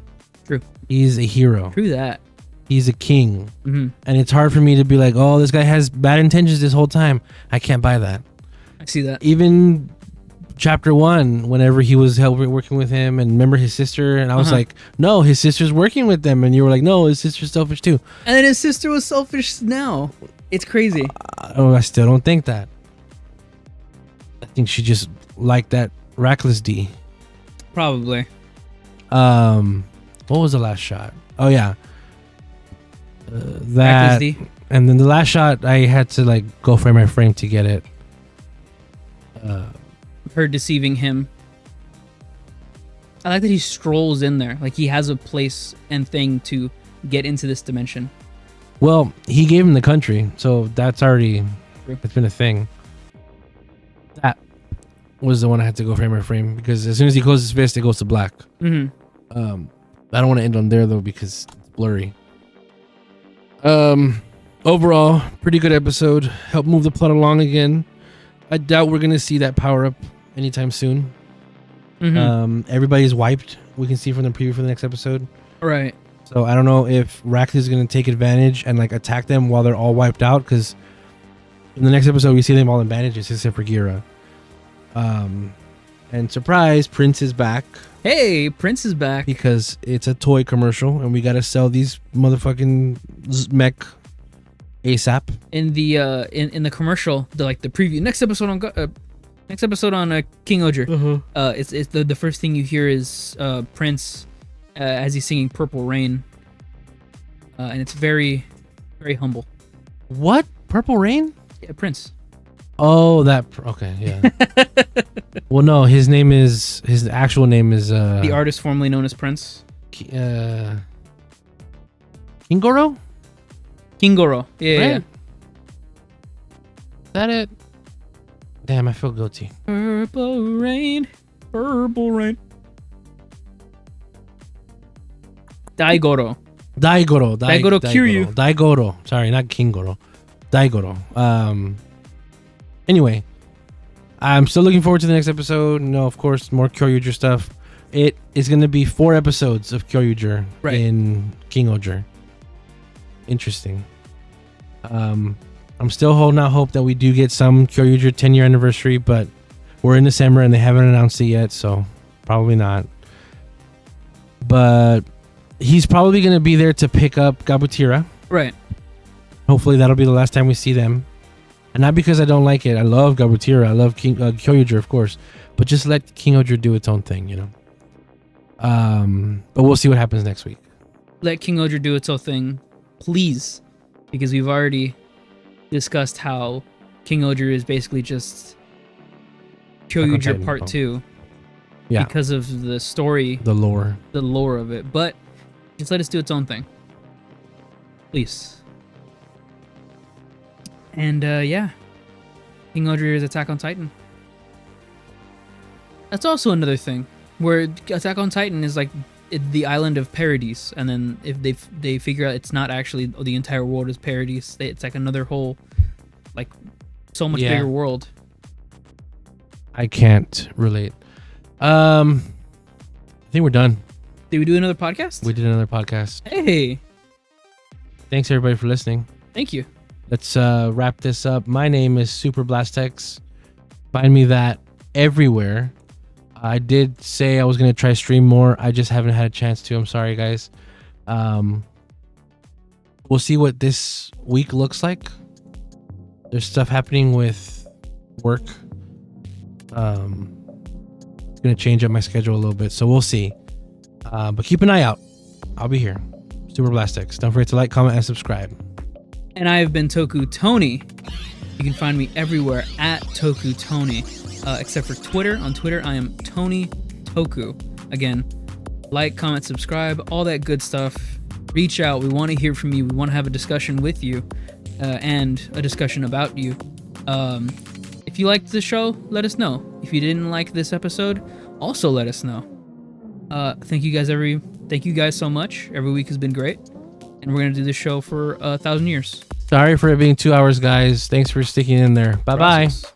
True. He's a hero. True that. He's a king. Mm-hmm. And it's hard for me to be like, oh, this guy has bad intentions this whole time. I can't buy that. I see that. Even chapter 1, whenever he was working with him, and remember his sister, and I was like, no, his sister's working with them, and you were like, no, his sister's selfish too. And then his sister was selfish now. It's crazy. I still don't think that. I think she just liked that Reckless D. Probably. What was the last shot? Oh yeah, that. Reckless D. And then the last shot, I had to like go frame by frame to get it. Her deceiving him. I like that he strolls in there. Like, he has a place and thing to get into this dimension. Well, he gave him the country, so that's already, it's been a thing. That was the one I had to go frame by frame, because as soon as he closes his fist, it goes to black. Mm-hmm. I don't want to end on there though, because it's blurry. Overall, pretty good episode. Helped move the plot along again. I doubt we're gonna see that power up anytime soon. Mm-hmm. Everybody's wiped. We can see from the preview for the next episode. Right. So I don't know if Rax is gonna take advantage and like attack them while they're all wiped out, because in the next episode we see them all in bandages except for Gira. And surprise, Prince is back. Hey, Prince is back. Because it's a toy commercial and we gotta sell these motherfucking mech ASAP. In the in the commercial, the preview, next episode on King-Ohger. It's the first thing you hear is Prince as he's singing Purple Rain, and it's very, very humble. What? Purple Rain? Yeah, Prince. Oh, that. Okay, yeah. Well, no, his actual name is the artist formerly known as Prince. King-Ohger? King-Ohger. Yeah, Right? yeah. Is that it? Damn, I feel guilty. Purple rain, purple rain. Daigoro. Daigoro Kiryu. Daigoro. Sorry, not King-Ohger. Daigoro. Anyway, I'm still looking forward to the next episode. No, of course, more Kyoryuger stuff. It is going to be 4 episodes of Kyoryuger in King-Ohger. Interesting. I'm still holding out hope that we do get some Kyoryuger 10-year anniversary, but we're in December and they haven't announced it yet, so probably not. But he's probably going to be there to pick up Gabutira. Right. Hopefully that'll be the last time we see them. And not because I don't like it. I love Gabutira. I love Kyoryuger, of course. But just let King-Ohger do its own thing, you know. But we'll see what happens next week. Let King-Ohger do its own thing, please. Because we've already discussed how King-Ohger is basically just Kyoryuger Part 2. Yeah. Because of the story. The lore of it. But just let us do its own thing. Please. And yeah, King-Ohger is Attack on Titan. That's also another thing, where Attack on Titan is like the island of Paradise, and then if they figure out it's not actually the entire world is Paradise, it's like another whole, like, so much bigger world. I can't relate. I think we're done. Did we do another podcast? We did another podcast. Hey. Thanks everybody for listening. Thank you. Let's wrap this up. My name is SuperBlastex. Find me that everywhere. I did say I was going to try stream more. I just haven't had a chance to. I'm sorry, guys. We'll see what this week looks like. There's stuff happening with work. It's going to change up my schedule a little bit, so we'll see. But keep an eye out. I'll be here. SuperBlastex. Don't forget to like, comment, and subscribe. And I have been TokuTony. You can find me everywhere at TokuTony, except for Twitter. On Twitter, I am Tony Toku. Again, like, comment, subscribe, all that good stuff. Reach out. We want to hear from you. We want to have a discussion with you, and a discussion about you. If you liked the show, let us know. If you didn't like this episode, also let us know. Thank you guys so much. Every week has been great. And we're going to do this show for 1,000 years. Sorry for it being 2 hours, guys. Thanks for sticking in there. Bye bye. Process.